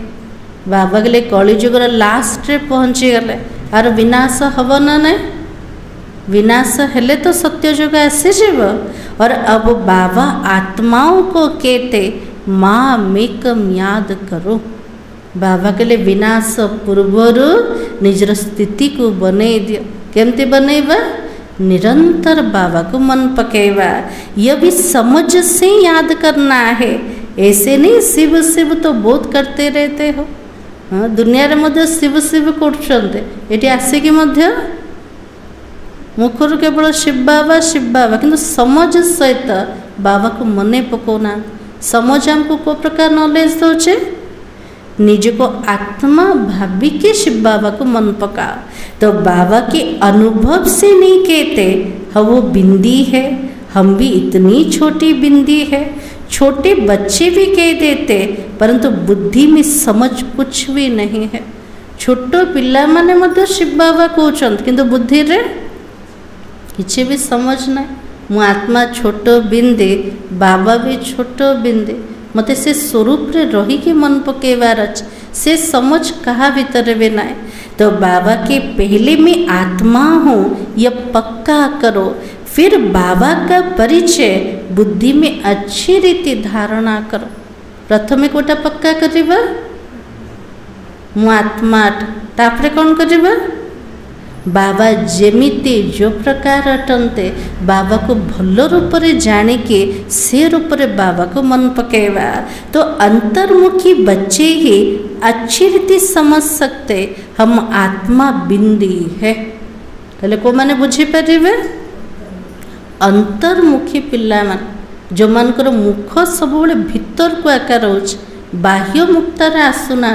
बाबा गले कलिजुगर लास्ट रे पहुँची गले आर विनाश हब ना नहीं विनाश हेले तो सत्य युग आसीजिव और अब बाबा आत्माओं को कहते माँ मेकम याद करो बाबा कहले विनाश पूर्वर निजर स्थिति को बने दियो केमती बनेबा निरंतर बाबा को मन पकेवा यह भी समझ से याद करना है ऐसे नहीं शिव शिव तो बहुत करते रहते हो हाँ दुनिया रे मध्य शिव शिव करछन्ते एटी आसिकी मध्य मुखर केवल शिव बाबा किंतु समझ सहित बाबा को मने पकोना समझ हमको को प्रकार नॉलेज दौचे निज को आत्मा भाभी के शिव बाबा को मन पका तो बाबा के अनुभव से नहीं कहते हाँ वो बिंदी है हम भी इतनी छोटी बिंदी है छोटे बच्चे भी कह देते परंतु बुद्धि में समझ कुछ भी नहीं है छोटो पिला माने मध्य शिव बाबा कहते किंतु बुद्धि रे किसी भी समझ ना मु आत्मा छोट बिंदे बाबा भी छोट बिंदे मते से स्वरूप रे रही के मन पकेवार से समझ कहा भीतर भी ना तो बाबा के पहले मैं आत्मा हूँ यह पक्का करो फिर बाबा का परिचय बुद्धि में अच्छी रीति धारणा करो प्रथमे कोटा पक्का करिबा मु आत्मा तापरे कौन करिबा बाबा जेमिति जो प्रकार अटंते बाबा को भल रूप रे जानिके से रूप रे बाबा को मन पकेवा तो अंतर्मुखी बच्चे ही अच्छी रीति समझ सकते हम आत्मा बिंदी है तले को माने बुझी परिबे अंतर्मुखी पिला मान जो मानकर मुख सब बड़े भीतर को आकार होछ बाह्य मुक्तार आसुना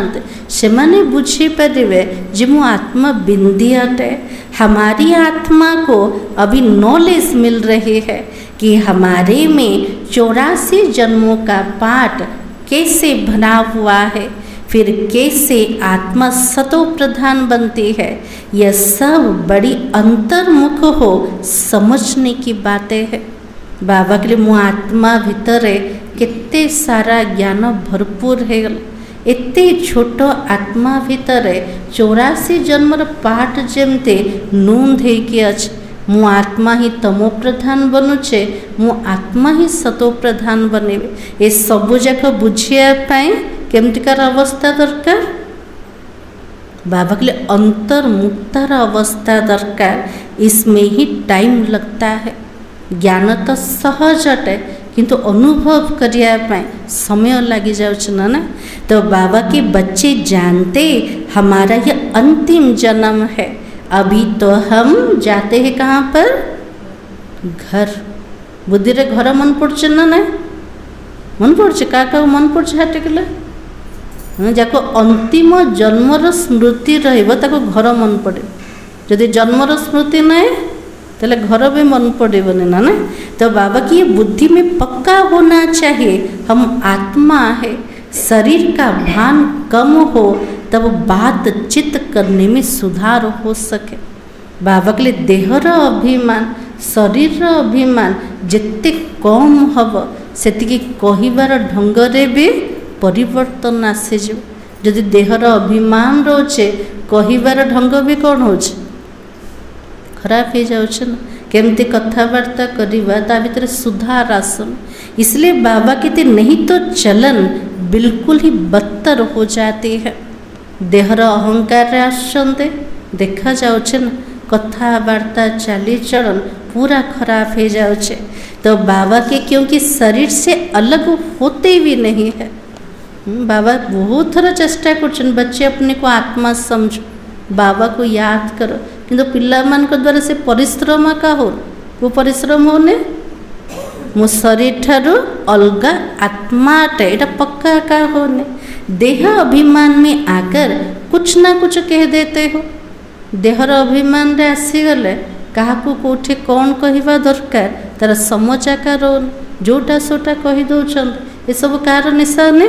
से माने बुझी पारे जे मो आत्मा बिंदी अटे हमारी आत्मा को अभी नॉलेज मिल रही है कि हमारे में 84 जन्मों का पाठ कैसे बना हुआ है फिर कैसे आत्मा सतो प्रधान बनती है यह सब बड़ी अंतर्मुख हो समझने की बातें हैं बाबा के लिए मो आत्मा भीतर केते सारा ज्ञान भरपूर है एते छोट आत्मा भीतर 84 जन्मर पाठ जमते नूंद है अच्छे मु आत्मा ही तमो प्रधान बनुचे मु आत्मा ही सतो प्रधान बने ये सबू जाक बुझापी केमतिकार अवस्था दरकार बाबा के लिए अंतर्मुक्तार अवस्था दरकार इसमें ही टाइम लगता है ज्ञान तो सहज अटे किंतु अनुभव करने समय लगी जाऊँ ना तो बाबा के बच्चे जानते हमारा यह अंतिम जन्म है अभी तो हम जाते हैं कहाँ पर घर बुद्धि रे घर मन पड़े ना ना मन पड़े क्या मन पड़े हाटे के जाको अंतिम जन्मर स्मृति रही घर मन पड़े जदि जन्मर स्मृति ना तेल घर भी मन पड़ेबनी ना ना तो बाबा की ये बुद्धि में पक्का होना चाहिए हम आत्मा है शरीर का भान कम हो तब बातचीत करने में सुधार हो सके बाबा के लिए देहर अभिमान शरीर अभिमान जिते कम हम से कहबार ढंगरे भी परिवर्तन आसीज जदि देहर अभिमान रोचे कहबार ढंग भी कौन हो खराब हो जाऊँ केमती कथबार्ता करवा ता भीतर सुधार आसन इसलिए बाबा कहते नहीं तो चलन बिल्कुल ही बदतर हो जाती है देहर अहंकार आसते देखा जाऊे ना कथबार्ता चाली चलन पूरा खराब हो जाऊे तो बाबा के क्योंकि शरीर से अलग होते भी नहीं है बाबा बहुत थोड़ा चेष्टा कर बच्चे अपने को आत्मा समझो बाबा को याद करो किंतु पिला मान द्वारा से परिश्रम का हो वो परिश्रम होने मो शरीर ठारू अलग आत्माटे यहाँ पक्का का होने देह अभिमान में आकर कुछ ना कुछ कह देते हो देहर अभिमान रे आसीगले क्या कौटे कौन कहवा दरकार तार समझाकार जोटा सोटा कहीदे ये सब कार निशानी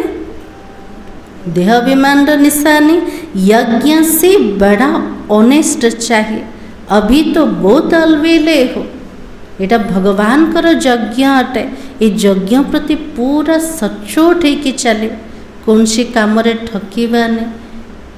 देह अभिमान निशानी यज्ञ से बड़ा ऑनेस्ट चाहिए अभी तो बहुत अलवेले हो यहाँ भगवान कर यज्ञ अटे ये यज्ञ प्रति पूरा सचोट होकर चले कौन सी काम ठकीबा नहीं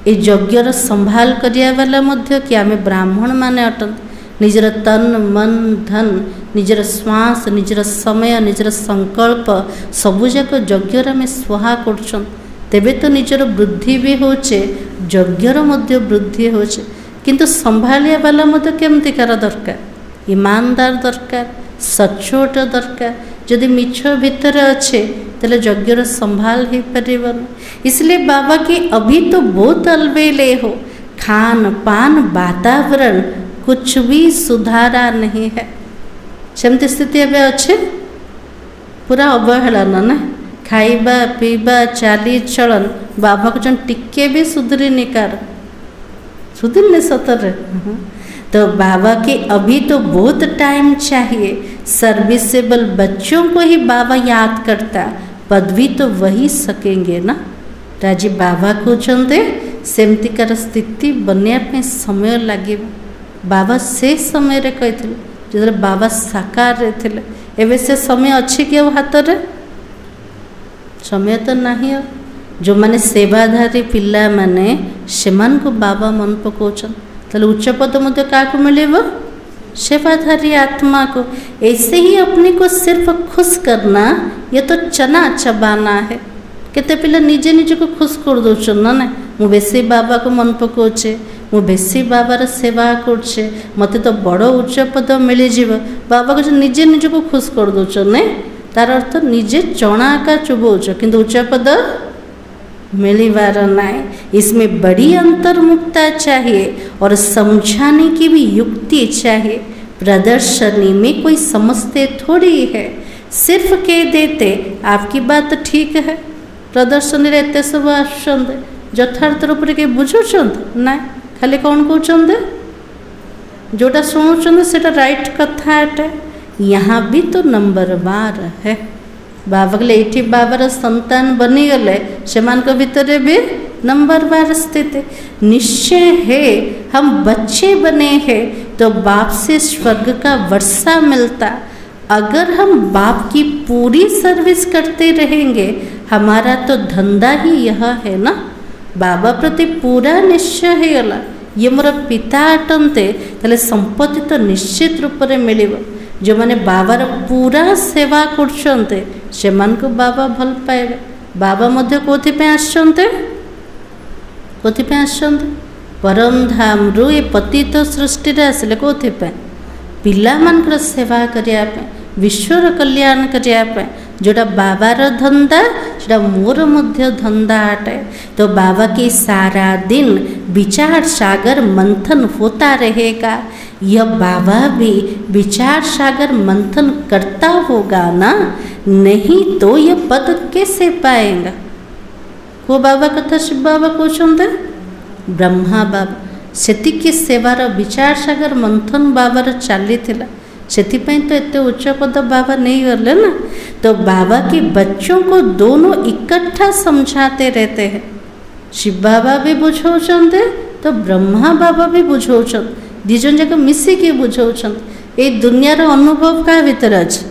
ए यज्ञर संभाल करिया वाला मध्य कि आमे ब्राह्मण माने अटन निजर तन मन धन निजर श्वास निजर समय निजर संकल्प सबुजाक यज्ञर आमे स्वाहा करछन तेबे तो निजर वृद्धि भी होचे यज्ञर मध्य वृद्धि होचे किंतु संभालिया वाला मध्य केमतिकार दरकार ईमानदार दरकार सचोट दरकार जदि मिछ भितर अच्छे तेले यज्ञर संभाल ही परिवन इसलिए बाबा की अभी तो बहुत अलबेले हो खान पान वातावरण कुछ भी सुधारा नहीं है सेमती स्थिति एवं अच्छे पूरा अवहेलन ना खाइबा पीबा चाली चलन बाबा को जन टिके भी सुधरी निकार सुधरने सतर तो बाबा के अभी तो बहुत टाइम चाहिए सर्विसेबल बच्चों को ही बाबा याद करता पदवी तो वही सकेंगे ना राजी बाबा को चंदे सेमतिकार स्थिति बनने पे समय लगे बाबा से समय रे कहते जो बाबा साकार रे थे एवं से समय अच्छी कि हाथ रे समय तो नहीं जो माने सेवाधारी पिला माने सेमान को बाबा मन पकाउछन ताले उच्च पद मध्य काको मिलेबो सेवाधारी आत्मा को ऐसे ही अपने को सिर्फ खुश करना ये तो चना चबाना है केते पिला निजे निजे को खुश कर दउछन ना मु बेसी बाबा को मन पकाउछे मु बेसी बाबार सेवा करछे मते तो बड़ उच्च पद मिली जीव बाबा को निजे निजे को खुश कर दउछन ने तार अर्थ निजे चना का चुबोछ किंतु उच्च पद मिलीबार नाई इसमें बड़ी अंतर्मुक्ता चाहिए और समझाने की भी युक्ति चाहिए प्रदर्शनी में कोई समझते थोड़ी है सिर्फ कह देते आपकी बात ठीक है प्रदर्शनी एत सब आसुंद यथार्थ रूप से बुझुंट ना खाली कौन कहते जोटा शुणुंट से राइट कथा अटे यहाँ भी तो नंबर 12 है बाबा कहले ये बाबार संतान बनीगले से भितर भी नंबर 12 स्थित है निश्चय है हम बच्चे बने हैं तो बाप से स्वर्ग का वर्षा मिलता अगर हम बाप की पूरी सर्विस करते रहेंगे हमारा तो धंधा ही यह है ना बाबा प्रति पूरा निश्चय है गला ये मोर पिता अटंते ताले संपत्ति तो निश्चित रूप से मिलिबो जो माने बाबार पूरा सेवा करछन्ते सेमान को बाबा भल पाइबे बाबा मध्य कोथि पे आछन्ते परम धाम रु ए पतित सृष्टि रे आसले कोथि पे पिला मानकर सेवा करिया पे विश्वर कल्याण करिया पे जोटा बाबार धंदा सेटा मोर मध्य धंदा अटे तो बाबा के सारा दिन विचार सागर मंथन होता रहेगा यह बाबा भी विचार सागर मंथन करता होगा ना नहीं तो यह पद कैसे पाएगा को बाबा कथा शिव बाबा कहते ब्रह्मा बाबा सेतिकी सेवार विचार सागर मंथन बाबार चली सेथिपाई तो एते उच्च पद बाबा नहीं गले ना तो बाबा के बच्चों को दोनों इकट्ठा समझाते रहते हैं शिव बाबा भी बुझाउछन्ते तो ब्रह्मा बाबा भी बुझाउछन्ते दिजन जाक मिसिकी बुझाउछन्ते ए दुनियार अनुभव का भीतर अछि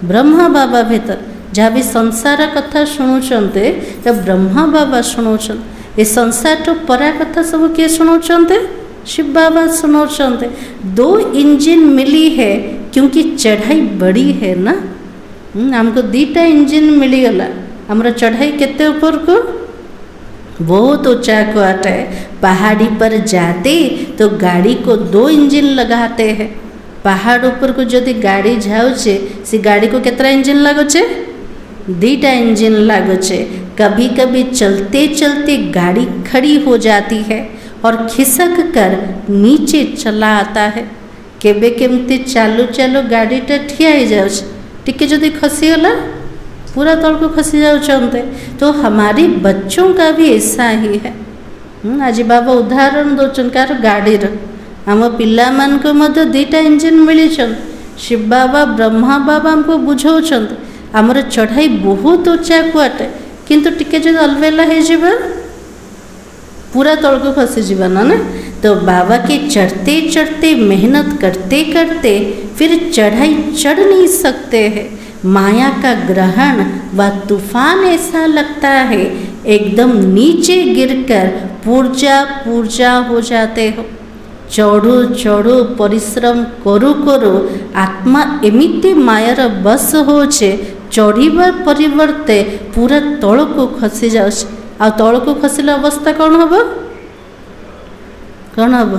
ब्रह्मा बाबा भीतर जहाँ भी संसार कथा शुणुचन्ते तो ब्रह्मा बाबा शुणुचन्ते ए संसार तो परा कथा सब किए शुणुचन्ते शिव बाबा सुनाते दो इंजन मिली है क्योंकि चढ़ाई बड़ी है ना हमको दीटा इंजन मिलीगला हमारा चढ़ाई केते ऊपर को बहुत ऊंचा को आता है पहाड़ी पर जाते तो गाड़ी को 2 इंजन लगाते हैं पहाड़ ऊपर को यदि गाड़ी जाऊचे से गाड़ी को कितना इंजन लगुचे 2टा इंजन लगुचे कभी कभी चलते चलते गाड़ी खड़ी हो जाती है और खिसक कर नीचे चला आता है केबे केमती चालू चालू गाड़ीटा ठिया ही जाऊँ टिके जदि खसीगला पूरा तल को खसी जाते तो हमारे बच्चों का भी ऐसा ही है आज बाबा उदाहरण दौन कार गाड़ी आम पिला मान को मध्य 2टा इंजन मिली शिव बाबा ब्रह्मा बाबा हमको बुझाऊँ आमर चढ़ाई बहुत ऊंचा कुआटे किंतु टिके जो अलबेला हो पूरा तल को खसी जीवा ना तो बाबा के चढ़ते चढ़ते मेहनत करते करते फिर चढ़ाई चढ़ नहीं सकते हैं माया का ग्रहण व तूफान ऐसा लगता है एकदम नीचे गिरकर पूर्जा पूर्जा हो जाते हो। चढ़ू चढ़ू परिश्रम करू करू आत्मा एमिति मायार बस होचे चढ़ीबा परिवर्ते पूरा तल को खसी जाए। आ तल को खसिला अवस्था कौन हम कौन हम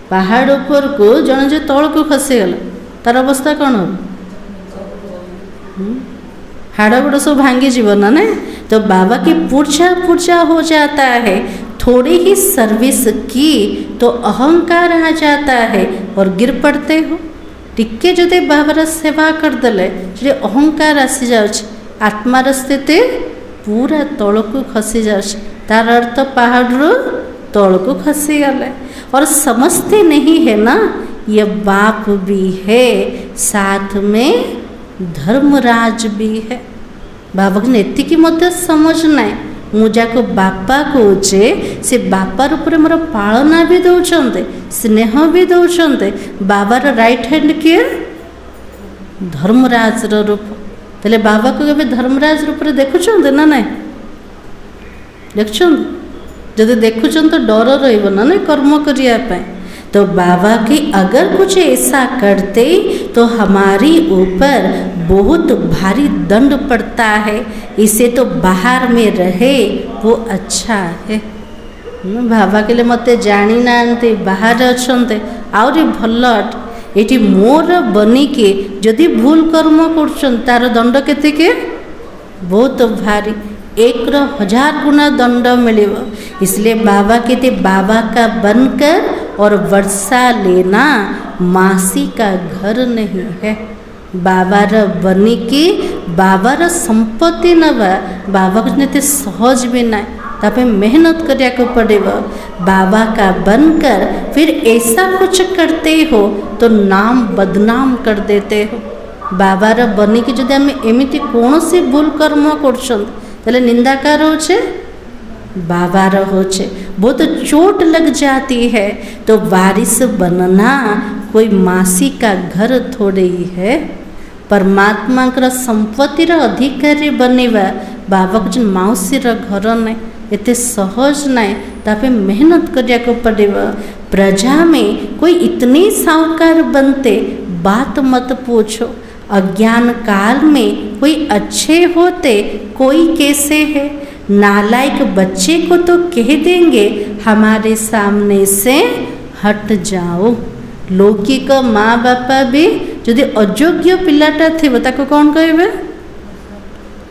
पहाड़ ऊपर को जन जो तल को खसीगला तार अवस्था कौन हम हाड़ गोड़ सब भांगी जीवन ना तो बाबा की पूर्जा पूर्जा हो जाता है। थोड़ी ही सर्विस की तो अहंकार आ जाता है और गिर पड़ते हो। टिके जदि बाबार सेवा करदे जे अहंकार आसी जाए आत्मार स्थिति पूरा तल को खसी जाए तार अर्थ पहाड़ तल को खसी गले। और समझते नहीं है ना ये बाप भी है साथ में धर्मराज भी है। बाबा ने एतिकी मत समझना मुझा को बापा कहे से बापार ऊपर मोर पालना भी दौरान स्नेह भी दौरान बाबार राइट हैंड किए धर्मराज रूप तेले बाबा को कभी धर्मराज रूप में देखुं ना ना देखुं जब देखुं तो डर रहा ना कर्म करने तो बाबा की अगर कुछ ऐसा करते तो हमारी ऊपर बहुत भारी दंड पड़ता है। इसे तो बाहर में रहे वो अच्छा है। बाबा के लिए मत जानी ना बाहर अच्छा आहरी भल ये मोर बनिके जदि भूल कर्म कर दंड के बहुत भारी 1000 गुना दंड मिले। इसलिए बाबा कहते बाबा का बनकर और वर्षा लेना मासी का घर नहीं है। बाबार बनिकी बाबार संपत्ति नवा बाबा को नहीं सहज भी ना तापे मेहनत करने को पड़ेगा। बाबा का बनकर फिर ऐसा कुछ करते हो तो नाम बदनाम कर देते हो। बाबार बनिकी जदि आम एमती कौन सी भूल कर्म कर निंदाकार होचे बाबार होचे बहुत चोट लग जाती है। तो वारिस बनना कोई मासी का घर थोड़े ही है। परमात्मा का संपत्तिर अधिकारी बनवा बाबा को मौसी घर ना एते सहज ना तापे मेहनत करने को पड़ेगा। प्रजा में कोई इतने साहूकार बनते बात मत पूछो। अज्ञान काल में कोई अच्छे होते कोई कैसे है। नालायक बच्चे को तो कह देंगे हमारे सामने से हट जाओ। लौकिक माँ बापा भी जदि अयोग्य पिलाटा थी ताको कौन कहे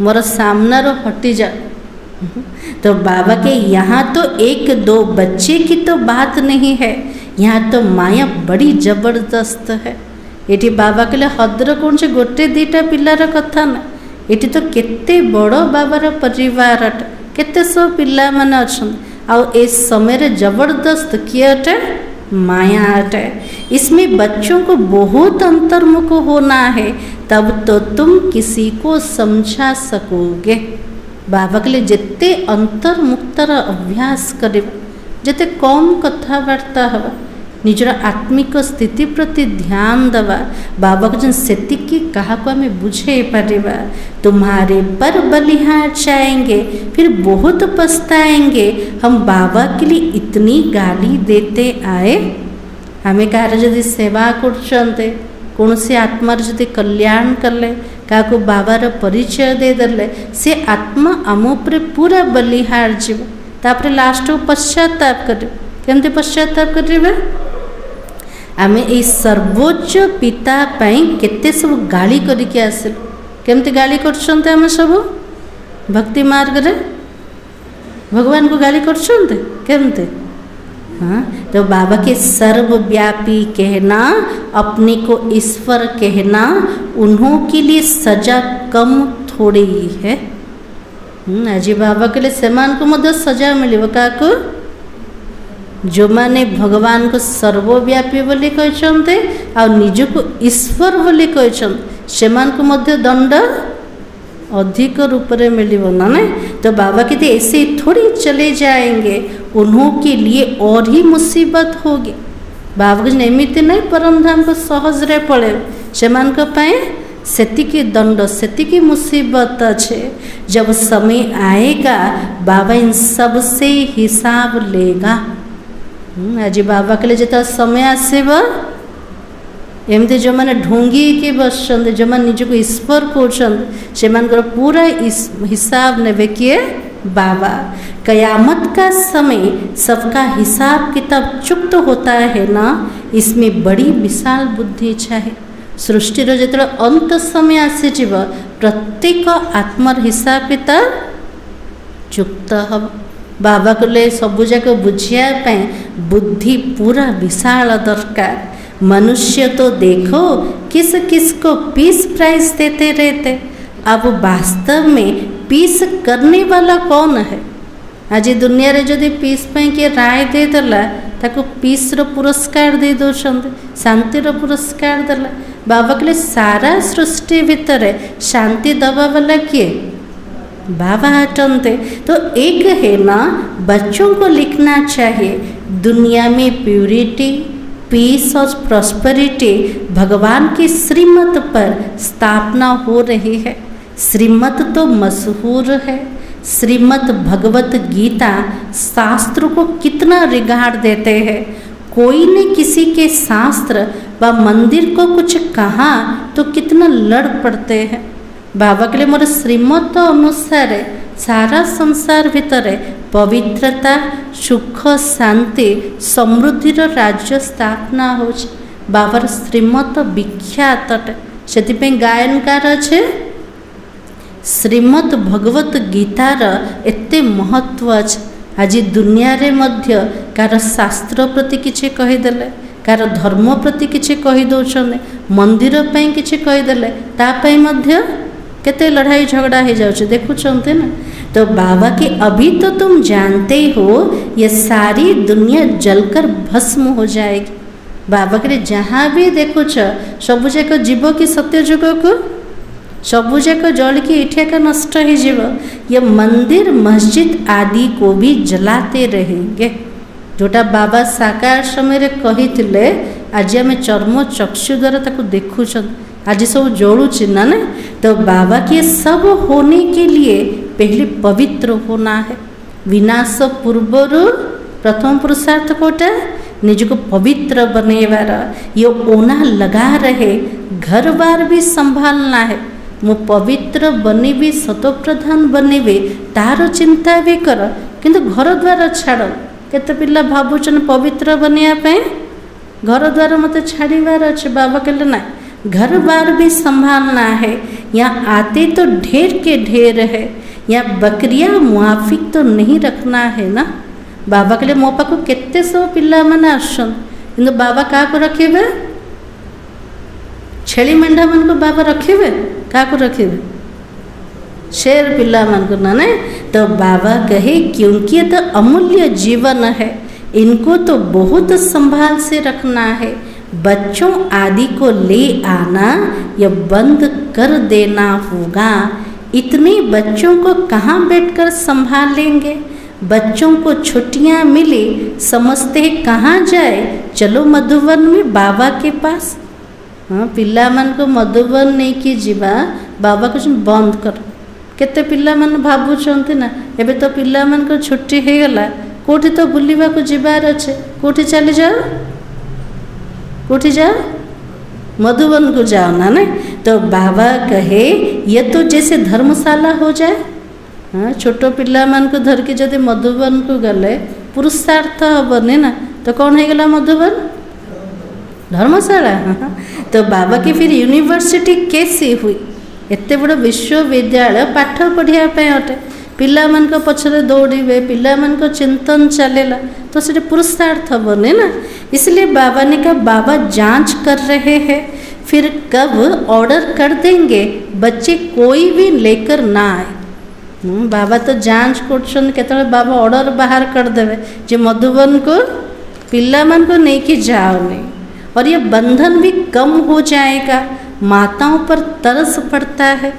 मोर सामना रो हटी जा। तो बाबा के यहाँ तो 1-2 बच्चे की तो बात नहीं है, यहाँ तो माया बड़ी जबरदस्त है। ये बाबा के लिए हद्र कौन से 1-2टा पिलार कथा ना ये तो केते बड़ बाबार परिवार केते सब पिला माने अच्छा आउ ए समय जबरदस्त किए अटे माया अटे। इसमें बच्चों को बहुत अंतर्मुख होना है तब तो तुम किसी को समझा सकोगे। बाबा के लिए जिते अंतर्मुक्तर अभ्यास करे जिते कम कथबार्ता हवा निजर आत्मिक स्थिति प्रति ध्यान दवा बाबा को जन सेतिकी कहा को हमें बुझे पारिबा। तुम्हारे पर बलिहार जाएंगे फिर बहुत पछताएंगे। हम बाबा के लिए इतनी गाली देते आए हमें कहार जदि सेवा करते कौन से आत्मार जदि कल्याण कले क्या बाबार परिचय देदेले से आत्मा आम उपर पूरा बलिहार जीव तापर लास्ट को पश्चाताप कर केमती पश्चाताप करेंगे आमे ए सर्वोच्च पिता पाई केते सब गाली करके आसिल केमती गाली करछन्ते आमे सब भक्ति मार्ग रे भगवान को गाली करछन्ते केमती। हाँ तो बाबा के सर्वव्यापी कहना अपने को ईश्वर कहना उन्हों के लिए सजा कम थोड़ी ही है। आज बाबा के लिए सेमान को मध्य सजा मिले क्या को जो माने भगवान को सर्वव्यापी बोली कहते आ निज को ईश्वर बोली कहते सेमान को मध्य दंड अधिक रूप में मिलिबो ना नहीं। तो बाबा कहते ऐसे थोड़ी चले जाएंगे उन्हों के लिए और ही मुसीबत होगी। बाबा को एमती नहीं परम धाम को सहज रे पड़े सेमान को पाए सेतिकी दंड सेतिकी मुसीबत अच्छे। जब समय आएगा बाबा इन सब से हिसाब लेगा। आज बाबा के लिए जो समय आसब एमती जो मैंने ढूंगी के बस जो मैंने निजक ईश्वर कहते से पूरा हिसाब ने किए बाबा। कयामत का समय सबका हिसाब किताब चुक्त होता है ना, इसमें बड़ी विशाल बुद्धि चाहिए। सृष्टिर जो अंत समय आसीज प्रत्येक आत्मार हिसाब किताब चुक्त हम। बाबा को ले सबू जाक बुझापी बुद्धि पूरा विशाल दरकार। मनुष्य तो देखो किस किस को पीस प्राइस देते रहते, अब वास्तव में पीस करने वाला कौन है? आज दुनिया रे जदि पीस पे किए राय दे देला ताको पीस रो पुरस्कार दे दौरान, शांति रो पुरस्कार देला। बाबा के लिए सारा सृष्टि भितर शांति दबा वाला किए? बाबा हटनते। तो एक है ना, बच्चों को लिखना चाहिए दुनिया में प्यूरिटी, पीस और प्रॉस्पेरिटी भगवान की श्रीमत पर स्थापना हो रही है। श्रीमत तो मशहूर है। श्रीमद् भगवत गीता शास्त्र को कितना रिगार्ड देते हैं। कोई ने किसी के शास्त्र व मंदिर को कुछ कहा तो कितना लड़ पड़ते हैं। बाबा के लिए मोर श्रीमत अनुसार सारा संसार भितर पवित्रता, सुख, शांति, समृद्धिर राज्य स्थापना हो। बाबार श्रीमत विख्यात से गायनकार अच्छे श्रीमद् भगवत गीतार एते महत्व अच्छे। आज दुनिया रे मध्य कार शास्त्र प्रति किछि कहीदेले, कार धर्म प्रति किछि कही दौरान, मंदिर पे किछि कहीदेले तापाई मध्य केते लड़ाई झगड़ा हो जाउछे देखुछन्ते ना। तो बाबा की अभी तो तुम जानते हो ये सारी दुनिया जलकर भस्म हो जाएगी। बाबा के जहाँ भी देखुछ सबु जाक जीव की सत्य जुग को सबू जाक जल की इठिया नष्ट हो जीव। ये मंदिर मस्जिद आदि को भी जलाते रहेंगे। जोटा बाबा साकार समय कही थे आज आम चर्म चक्षु द्वारा ताको देखुछन, आज सब जलुची ना। तो बाबा के सब होने के लिए पहले पवित्र होना है। विनाश पूर्वर प्रथम पुरुषार्थ कोटा निज को पवित्र बनेवार। ये ओना लगा रहे, घर बार भी संभालना है। मु पवित्र बनेबी, सतप्रधान बनेबी तार चिंता भी कर, किंतु घर द्वार छाड़। केते पिला भावुचन पवित्र बनिया घर द्वार मत छाड़ीबार अच्छे। बाबा कहले ना, घर बार भी संभालना है। यहाँ आते तो ढेर के ढेर है, यहाँ बकरिया मुआफिक तो नहीं रखना है ना। बाबा कहले मो पाखु केते सब पिला माने आसन, किंतु बाबा क्या को रखेबे? छेली मेंढा मन को बाबा रखेबे? क्या को रखेबे? शेर पिला मन को ना। तो बाबा कहे क्योंकि ये तो अमूल्य जीवन है, इनको तो बहुत संभाल से रखना है। बच्चों आदि को ले आना या बंद कर देना होगा। इतने बच्चों को कहाँ बैठकर संभाल लेंगे? बच्चों को छुट्टियाँ मिली, समझते कहाँ जाए? चलो मधुबन में बाबा के पास। हाँ, पिला मन को मधुबन नहीं कि जीवा, बाबा कुछ बंद कर। केते पिला मन भावुचंती ना, एबे तो पिला मन को छुट्टी हो गला, कोठी तो बुलिबा को जीवार अच्छे, कोठी चली जाओ, कोठी जाओ, मधुबन को जाओ ना। तो बाबा कहे ये तो जैसे धर्मशाला हो जाए। हाँ, छोटो पिला मन को धर के जदि मधुबन को गले पुरुषार्थ हेनी ना, तो कौन हो गला मधुबन? धर्मशाला। हाँ, तो बाबा की फिर यूनिवर्सिटी कैसी हुई? एते बड़ विश्वविद्यालय पाठ पढ़िया अटे, पिला मन को पछरे दौड़े, पिला मन को चिंतन चलेला, तो से पुरुषार्थ बने ना। इसलिए बाबा ने कहा बाबा जांच कर रहे हैं, फिर कब ऑर्डर कर देंगे बच्चे कोई भी लेकर ना आए। बाबा तो जांच कर बाबा ऑर्डर बाहर कर देवे जे मधुबन को पिला मन को नहीं कि जाओ नहीं। और ये बंधन भी कम हो जाएगा। माताओं पर तरस पड़ता है।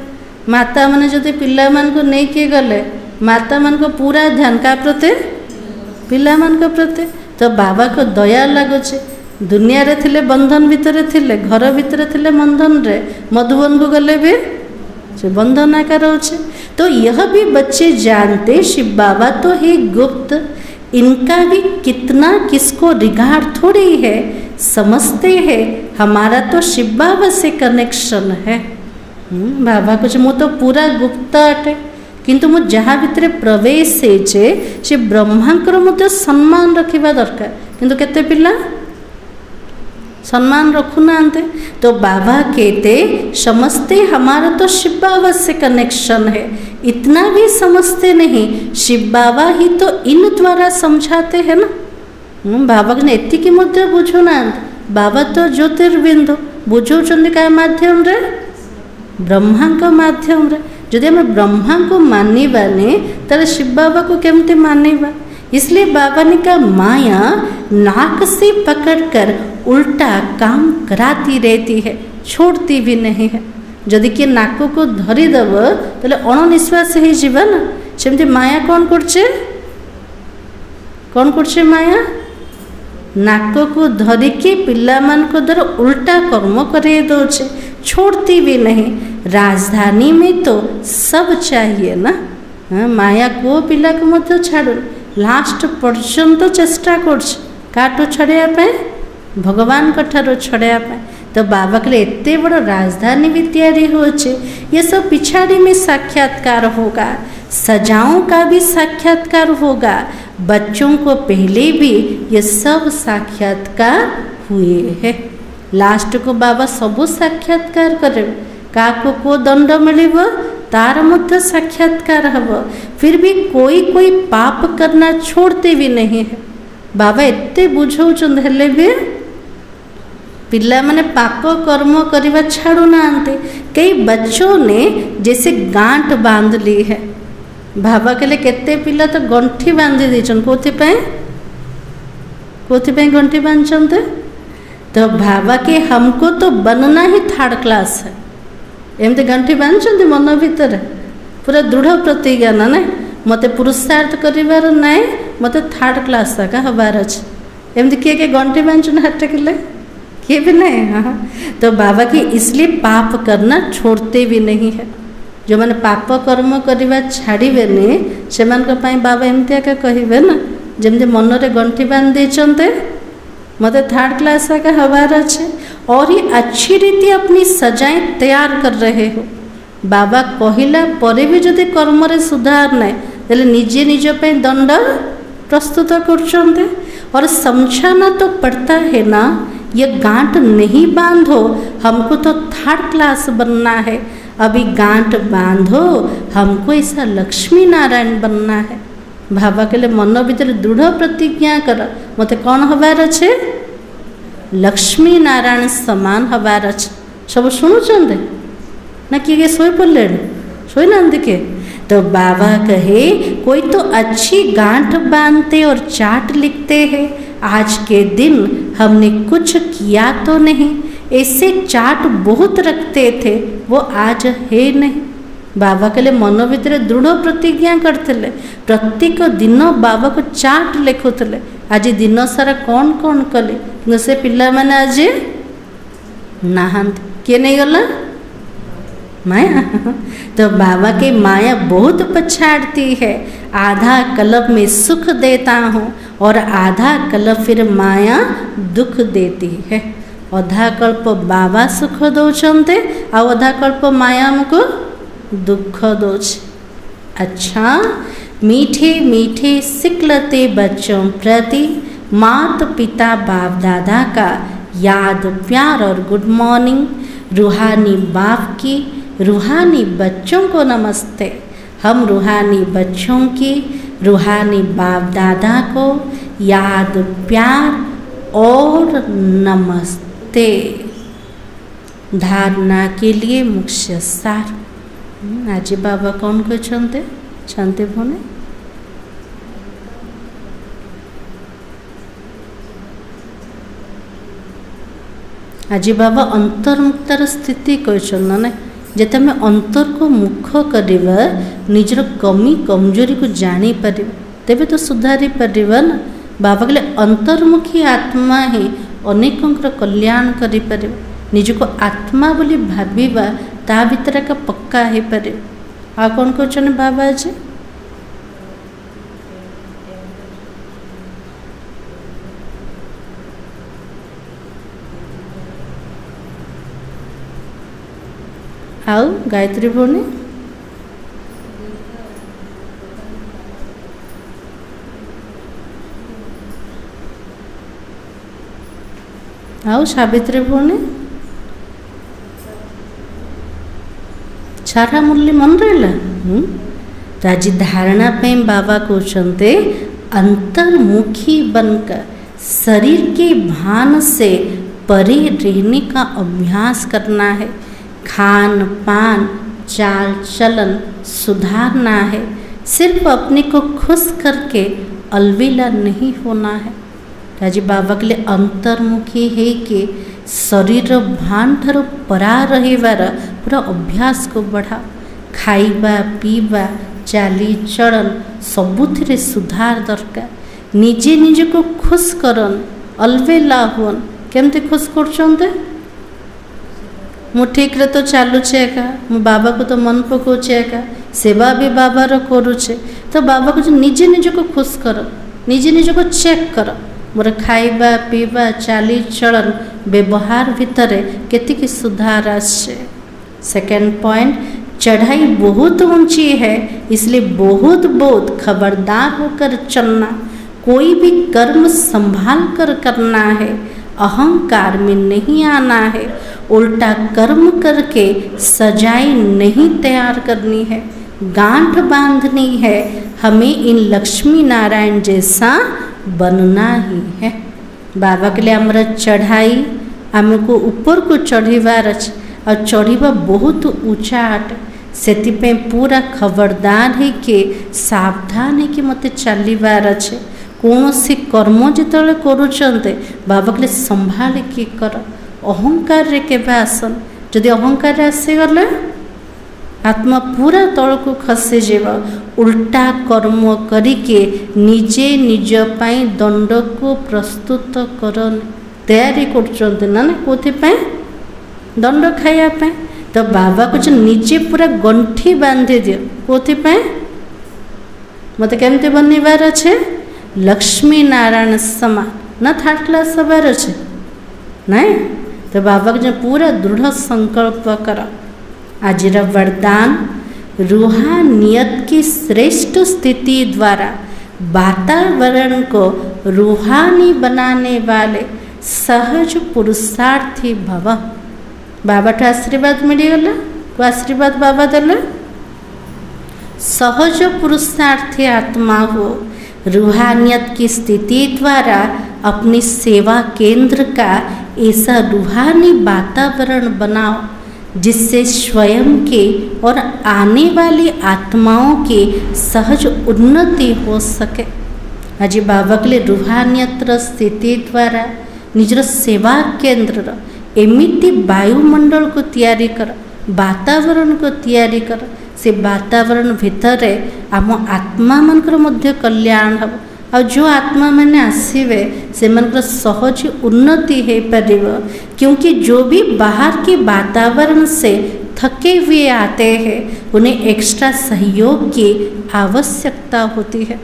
माता मैंने जो पिला मन को नहीं किए गले, माता मन को पूरा ध्यान का प्रति पिला मन को प्रति। तो बाबा को दया लगुचे, दुनिया रे थिले बंधन भितर थिले, घर भितर थिले बंधन रे, मधुबन को गले भी से बंधन आकार होचे। तो यह भी बच्चे जानते शिव बाबा तो है गुप्त, इनका भी कितना किसको रिगार्ड थोड़ी है, समझते हैं हमारा तो शिव बाबा से कनेक्शन है। बाबा कुछ मु तो पूरा गुप्त अटे, किंतु मु जहाँ भितर प्रवेश होचे से ब्रह्मांकर मध्य सम्मान रखिबा दरकार, किंतु केते पिला सम्मान रखुना। तो बाबा कहते समझते हमारा तो शिव बाबा से कनेक्शन है, इतना भी समझते नहीं, शिव बाबा ही तो इन द्वारा समझाते हैं ना। बाबा ने एतिकी मध्य बुझुना, बाबा तो ज्योतिर्बिंदु बुझौचंदी का माध्यम रे, ब्रह्मा को माध्यम रे। जदि हम ब्रह्मा को मानिबाने ताले शिव बाबा को केमते मानिबा। इसलिए बाबा ने कहा माया नाक से पकड़कर उल्टा काम कराती रहती है, छोड़ती भी नहीं है। जदि किए नाक को धरीदेव तो अणनिश्वास हो जीवा ना, सेमती माया कौन करछे, कौन करछे माया नाक को धरिकी पिला मान को द्वारा उल्टा कर्म करे दौचे, छोड़ती भी नहीं। राजधानी में तो सब चाहिए ना, माया को पिला को मत छाड़ लास्ट पर्यंत चेष्टा कर छड़ाई भगवान ठार छड़ाई। तो बाबा के लिए एते बड़ राजधानी भी तैयारी होचे, ये सब पिछाड़ी में साक्षात्कार होगा, सजाओं का भी साक्षात्कार होगा। बच्चों को पहले भी ये सब साक्षात्कार हुए हैं, लास्ट को बाबा सबू साक्षात्कार करे। काको को दंड मिलिब तार मध्य साक्षात्कार हब, फिर भी कोई कोई पाप करना छोड़ते भी नहीं है। बाबा एते बुझौचंद हेले भी पिला माने पाप कर्म करवा छाड़ू ना। कई बच्चों ने जैसे गांठ बांध ली है, बाबा के लिए केते पिला तो गंठी बांधी दीचन, कोथि गंठी बांधते। तो बाबा के हमको तो बनना ही थर्ड क्लास है, एमती गंठी बांधते मन भीतर पूरा दृढ़ प्रतिज्ञा ना ना मते पुरुषार्थ करिवार नाई, मते थर्ड क्लास का हबार अच्छे। एमती किए गंठी बांधुन हाथ टेकिले किए भी नहीं। हाँ, तो बाबा की इसलिए पाप करना छोड़ते भी नहीं है। जो मैंने पाप कर्म करवा छाड़बे से बाबा एमती कहे ना, जमती मन रे गंठी बांध देते मते थर्ड क्लास का हबार अच्छे, और ये अच्छी रीति अपनी सजाएं तैयार कर रहे हो। बाबा कहला परे भी जदि कर्म रे सुधार ना तेल निजे निज पे दंड प्रस्तुत कर। और समझाना तो पड़ता है ना, ये गांठ नहीं बांधो, हमको तो थर्ड क्लास बनना है। अभी गांठ बांधो, हमको ऐसा लक्ष्मी नारायण बनना है। बाबा के लिए मन भीतर दृढ़ प्रतिज्ञा कर, मते कौन हबार अच्छे, लक्ष्मी नारायण समान हबार अच्छे। सब शुणुचंदे ना किए सोई पड़े सोई ना के। तो बाबा कहे कोई तो अच्छी गांठ बांधते और चार्ट लिखते हैं, आज के दिन हमने कुछ किया तो नहीं, ऐसे चार्ट बहुत रखते थे, वो आज है नहीं। बाबा के लिए मन भीतर दृढ़ प्रतिज्ञा करते, प्रत्येक दिन बाबा को चार्ट लिखुले, आज दिन सारा कौन कौन कले, से पिला माने आज नहा किए नहीं गला माया। तो बाबा के माया बहुत पछाड़ती है, आधा कल्प में सुख देता हूँ और आधा कल्प फिर माया दुख देती है। अधा कल्प बाबा सुख दौचंते आ अधा कल्प माया हमको दुख दौचे। अच्छा, मीठे मीठे सिकलते बच्चों प्रति माता पिता बाप दादा का याद प्यार और गुड मॉर्निंग। रूहानी बाप की रूहानी बच्चों को नमस्ते। हम रूहानी बच्चों की रूहानी बाप दादा को याद प्यार और नमस्ते। धारणा के लिए मुख्य सार आज बाबा कौन कहते शांति भोने आज बाबा अंतर्मुक्तार स्थिति कहना ना, जेते में अंतर को मुख करवा निजर कमी कमजोरी को जानी पार तेबे तो सुधारी पार ना। बाबा कहले अंतर्मुखी आत्मा ही अनेकंकर कल्याण करि परिबो। निजको आत्मा बोली भाबिबा ता भितर का पक्का हे परिबो। आ कोन कहछन बाबा जी आओ गायत्री भौणी आओ सावित्री भौणी सारा मुरली मन रहा। तो आज धारणा पे बाबा कहते अंतर्मुखी बनकर शरीर के भान से परे रहने का अभ्यास करना है। खान पान चाल चलन सुधारना है। सिर्फ अपने को खुश करके अलविला नहीं होना है। आज बाबा के लिए अंतर्मुखी है कि शरीर भान ठार परा रहिबार पूरा अभ्यास को बढ़ा। खाइबा पीबा चाली चलन सबुथिरे सुधार दरकार। निजे निजे को खुश करन अलवेला होन। केमती खुश कर मु ठीक रे तो चलुचे एका मु बाबा को तो मन पकाउछे एका सेवा भी बाबार करुचे। तो बाबा को निजे निजे को खुश कर निजे निजे को चेक कर मोर खाइबा पीबा चाली चलन व्यवहार भितर केतिकी सुधार आछे। सेकेंड पॉइंट चढ़ाई बहुत ऊंची है इसलिए बहुत बहुत खबरदार होकर चलना। कोई भी कर्म संभाल कर करना है। अहंकार में नहीं आना है। उल्टा कर्म करके सजाई नहीं तैयार करनी है। गांठ बांधनी है। हमें इन लक्ष्मी नारायण जैसा बनना ही है। बाबा के लिए हमारा चढ़ाई आमको ऊपर को चढ़ीबार अच्छे और चढ़ीबा बहुत ऊंचा अटे। से पूरा खबरदार है कि सावधान है कि मत चलबार अच्छे। कौन सी कर्म जिते करुँचे बाबा के लिए संभाल के कर। अहंकार रे केबे आसन जदि अहंकार आसीगले आत्मा पूरा तल को खसी जीव। उल्टा कर्म करिके निजे निज पाई दंड को प्रस्तुत कर तैयारी कर ना कौथि दंड खाइबा। तो बाबा को निजे पूरा गंठी बांधि दियो कौथि मत केमती बनबार अच्छे लक्ष्मी नारायण समान न थर्ड क्लास हबार अच्छे नहीं। तो बाबा को पूरा दृढ़ संकल्प कर। आज वरदान रूहानियत की श्रेष्ठ स्थिति द्वारा वातावरण को रूहानी बनाने वाले सहज पुरुषार्थी भव। बाबा तो आशीर्वाद मिलगला को आशीर्वाद बाबा देले सहज पुरुषार्थी आत्मा हो। रूहानियत की स्थिति द्वारा अपनी सेवा केंद्र का ऐसा रूहानी वातावरण बनाओ जिससे स्वयं के और आने वाली आत्माओं की सहज उन्नति हो सके। आज बाबा के लिए रूहानियत स्थिति द्वारा निजर सेवा केंद्र एमिति वायुमंडल को तैयारी कर वातावरण को तैयारी कर। से वातावरण भितर आम आत्मा मनकर मध्य कल्याण हम और जो आत्मा मैंने आसवे से मनकर सहज उन्नति हो पार। क्योंकि जो भी बाहर के वातावरण से थके हुए आते हैं उन्हें एक्स्ट्रा सहयोग की आवश्यकता होती है।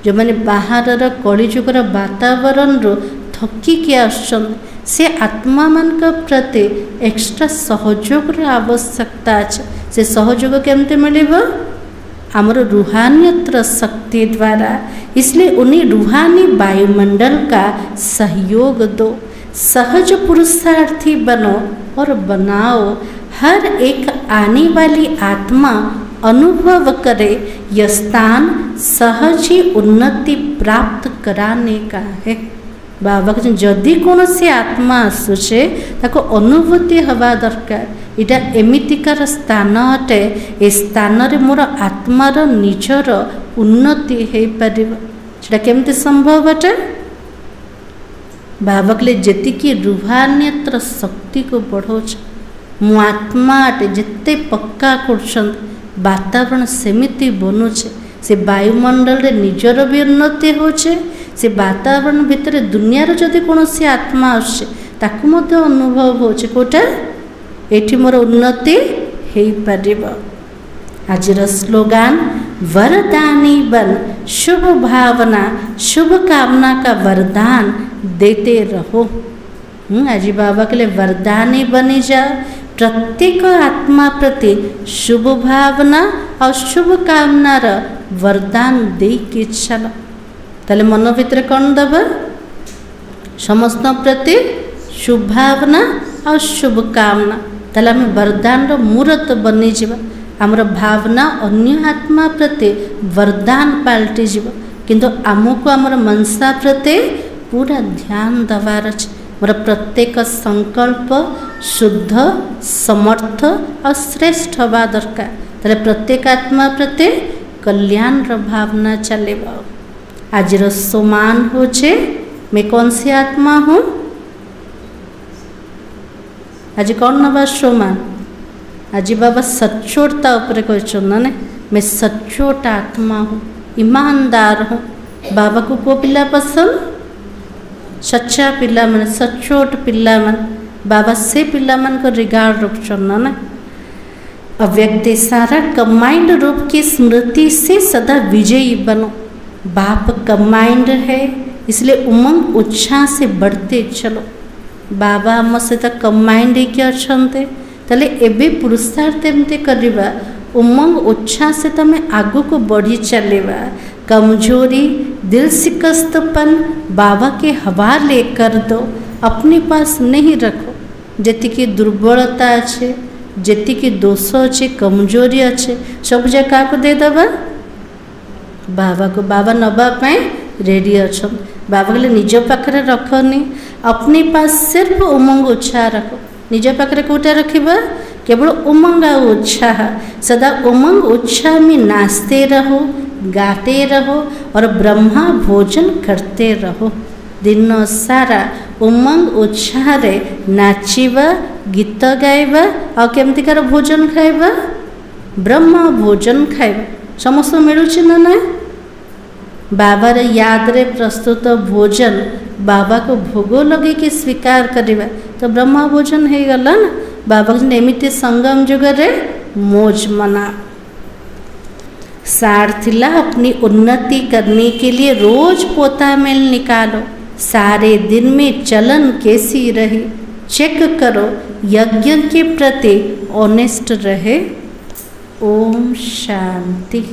जो मैंने बाहर कलिजुगर वातावरण थकिकी आसुछन से आत्मा मान प्रति एक्स्ट्रा सहयोग आवश्यकता अच्छे। से सहयोग केमती मिल आमर रूहानियत शक्ति द्वारा। इसलिए उन्हें रूहानी वायुमंडल का सहयोग दो। सहज पुरुषार्थी बनो और बनाओ। हर एक आने वाली आत्मा अनुभव करे यह स्थान सहज ही उन्नति प्राप्त कराने का है। बाबा कहते जदि कौन सी आत्मा आसुचे ताको अनुभूति हवा दरकार। इटा एमितिकार स्थान अटे। ए स्थान रे मोर आत्मार निजर उन्नति हो पार। केमती संभव अटे बाबा के लिए जेतिकी रूहानियत शक्ति को बढ़ाऊँ मो आत्मा अटे जिते पक्का कर वातावरण सेमिति बनुचे। से वायुमंडल रे निजर भी उन्नति होचे से वातावरण भितर दुनियार जदि कौन सी आत्मा आसे ताकू मध्य अनुभव होचे कोटा एठी मोर उन्नति हेई परिबो। आजिर स्लोगान वरदानी बन, शुभ भावना शुभ कामना का वरदान देते रहो। आज बाबा के लिए वरदानी बनी जाओ, प्रत्येक आत्मा प्रति शुभ भावना और शुभ कामनार वरदान दे कि चल ताले मन भितर कौन दबा समस्त प्रति शुभ भावना और शुभ कामना ताले आम वरदान मूर्त बनी जावा। आमर भावना अन्य आत्मा प्रति वरदान पलटि जीव किंतु आमको आमर मनसा प्रति पूरा ध्यान दबार अच्छे। मोर प्रत्येक संकल्प शुद्ध समर्थ और श्रेष्ठ हवा दरकार ताले प्रत्येक आत्मा प्रति कल्याण भावना चले। आज सोमान हो मैं कौन सी आत्मा हूँ? आज कौन नवा सोमान? आज बाबा सच्चोटता उपर कहने मैं सच्चोट आत्मा हूँ, ईमानदार हूँ। बाबा को को पिला पसंद? सच्चा पिला मन, सच्चोट पिला मन। बाबा से पिला मन को रिगार्ड रखन ना। अव्यक्त सारा कंबाइंड रूप की स्मृति से सदा विजयी बनो। बाप कंबाइंड है इसलिए उमंग उत्साह से बढ़ते चलो। बाबा आम सहित कंबाइंड होकर अच्छे ताले एबे पुरुषार्थ एमती करवा उमंग उत्साह से तमें आगु को बढ़ी चलेवा। कमजोरी दिल शिकस्तपन बाबा के हवाले कर दो, अपने पास नहीं रखो। जति की दुर्बलता अच्छे, जति की दोष अच्छे, कमजोरी अच्छे सब जगह को दे दबा बाबा को। बाबा नबा पाए रेडी अच्छा। बाबा के निज पाखे रखनी, अपने पास सिर्फ उमंग उत्साह रखो। निज पाखे कौटा रखा केवल उमंग आ उत्साह। सदा उमंग उत्साह में नाचते रहो, गाते रहो और ब्रह्मा भोजन करते रहो। दिन सारा उमंग उत्साह रे नाचिबा, गीत गाइबा और केमतिकार भोजन खाइबा, ब्रह्मा भोजन खाइबा समस्त मिलुछि ना ना। बाबार याद रे प्रस्तुत भोजन बाबा को भोग लगे कि स्वीकार करवा तो ब्रह्मा भोजन हो गला ना। बाबा एमती संगम जुग रे मौज मना। सार थिला अपनी उन्नति करने के लिए रोज पोता मेल निकालो। सारे दिन में चलन कैसी रहे चेक करो, यज्ञ के प्रति ऑनेस्ट रहे। ओम शांति।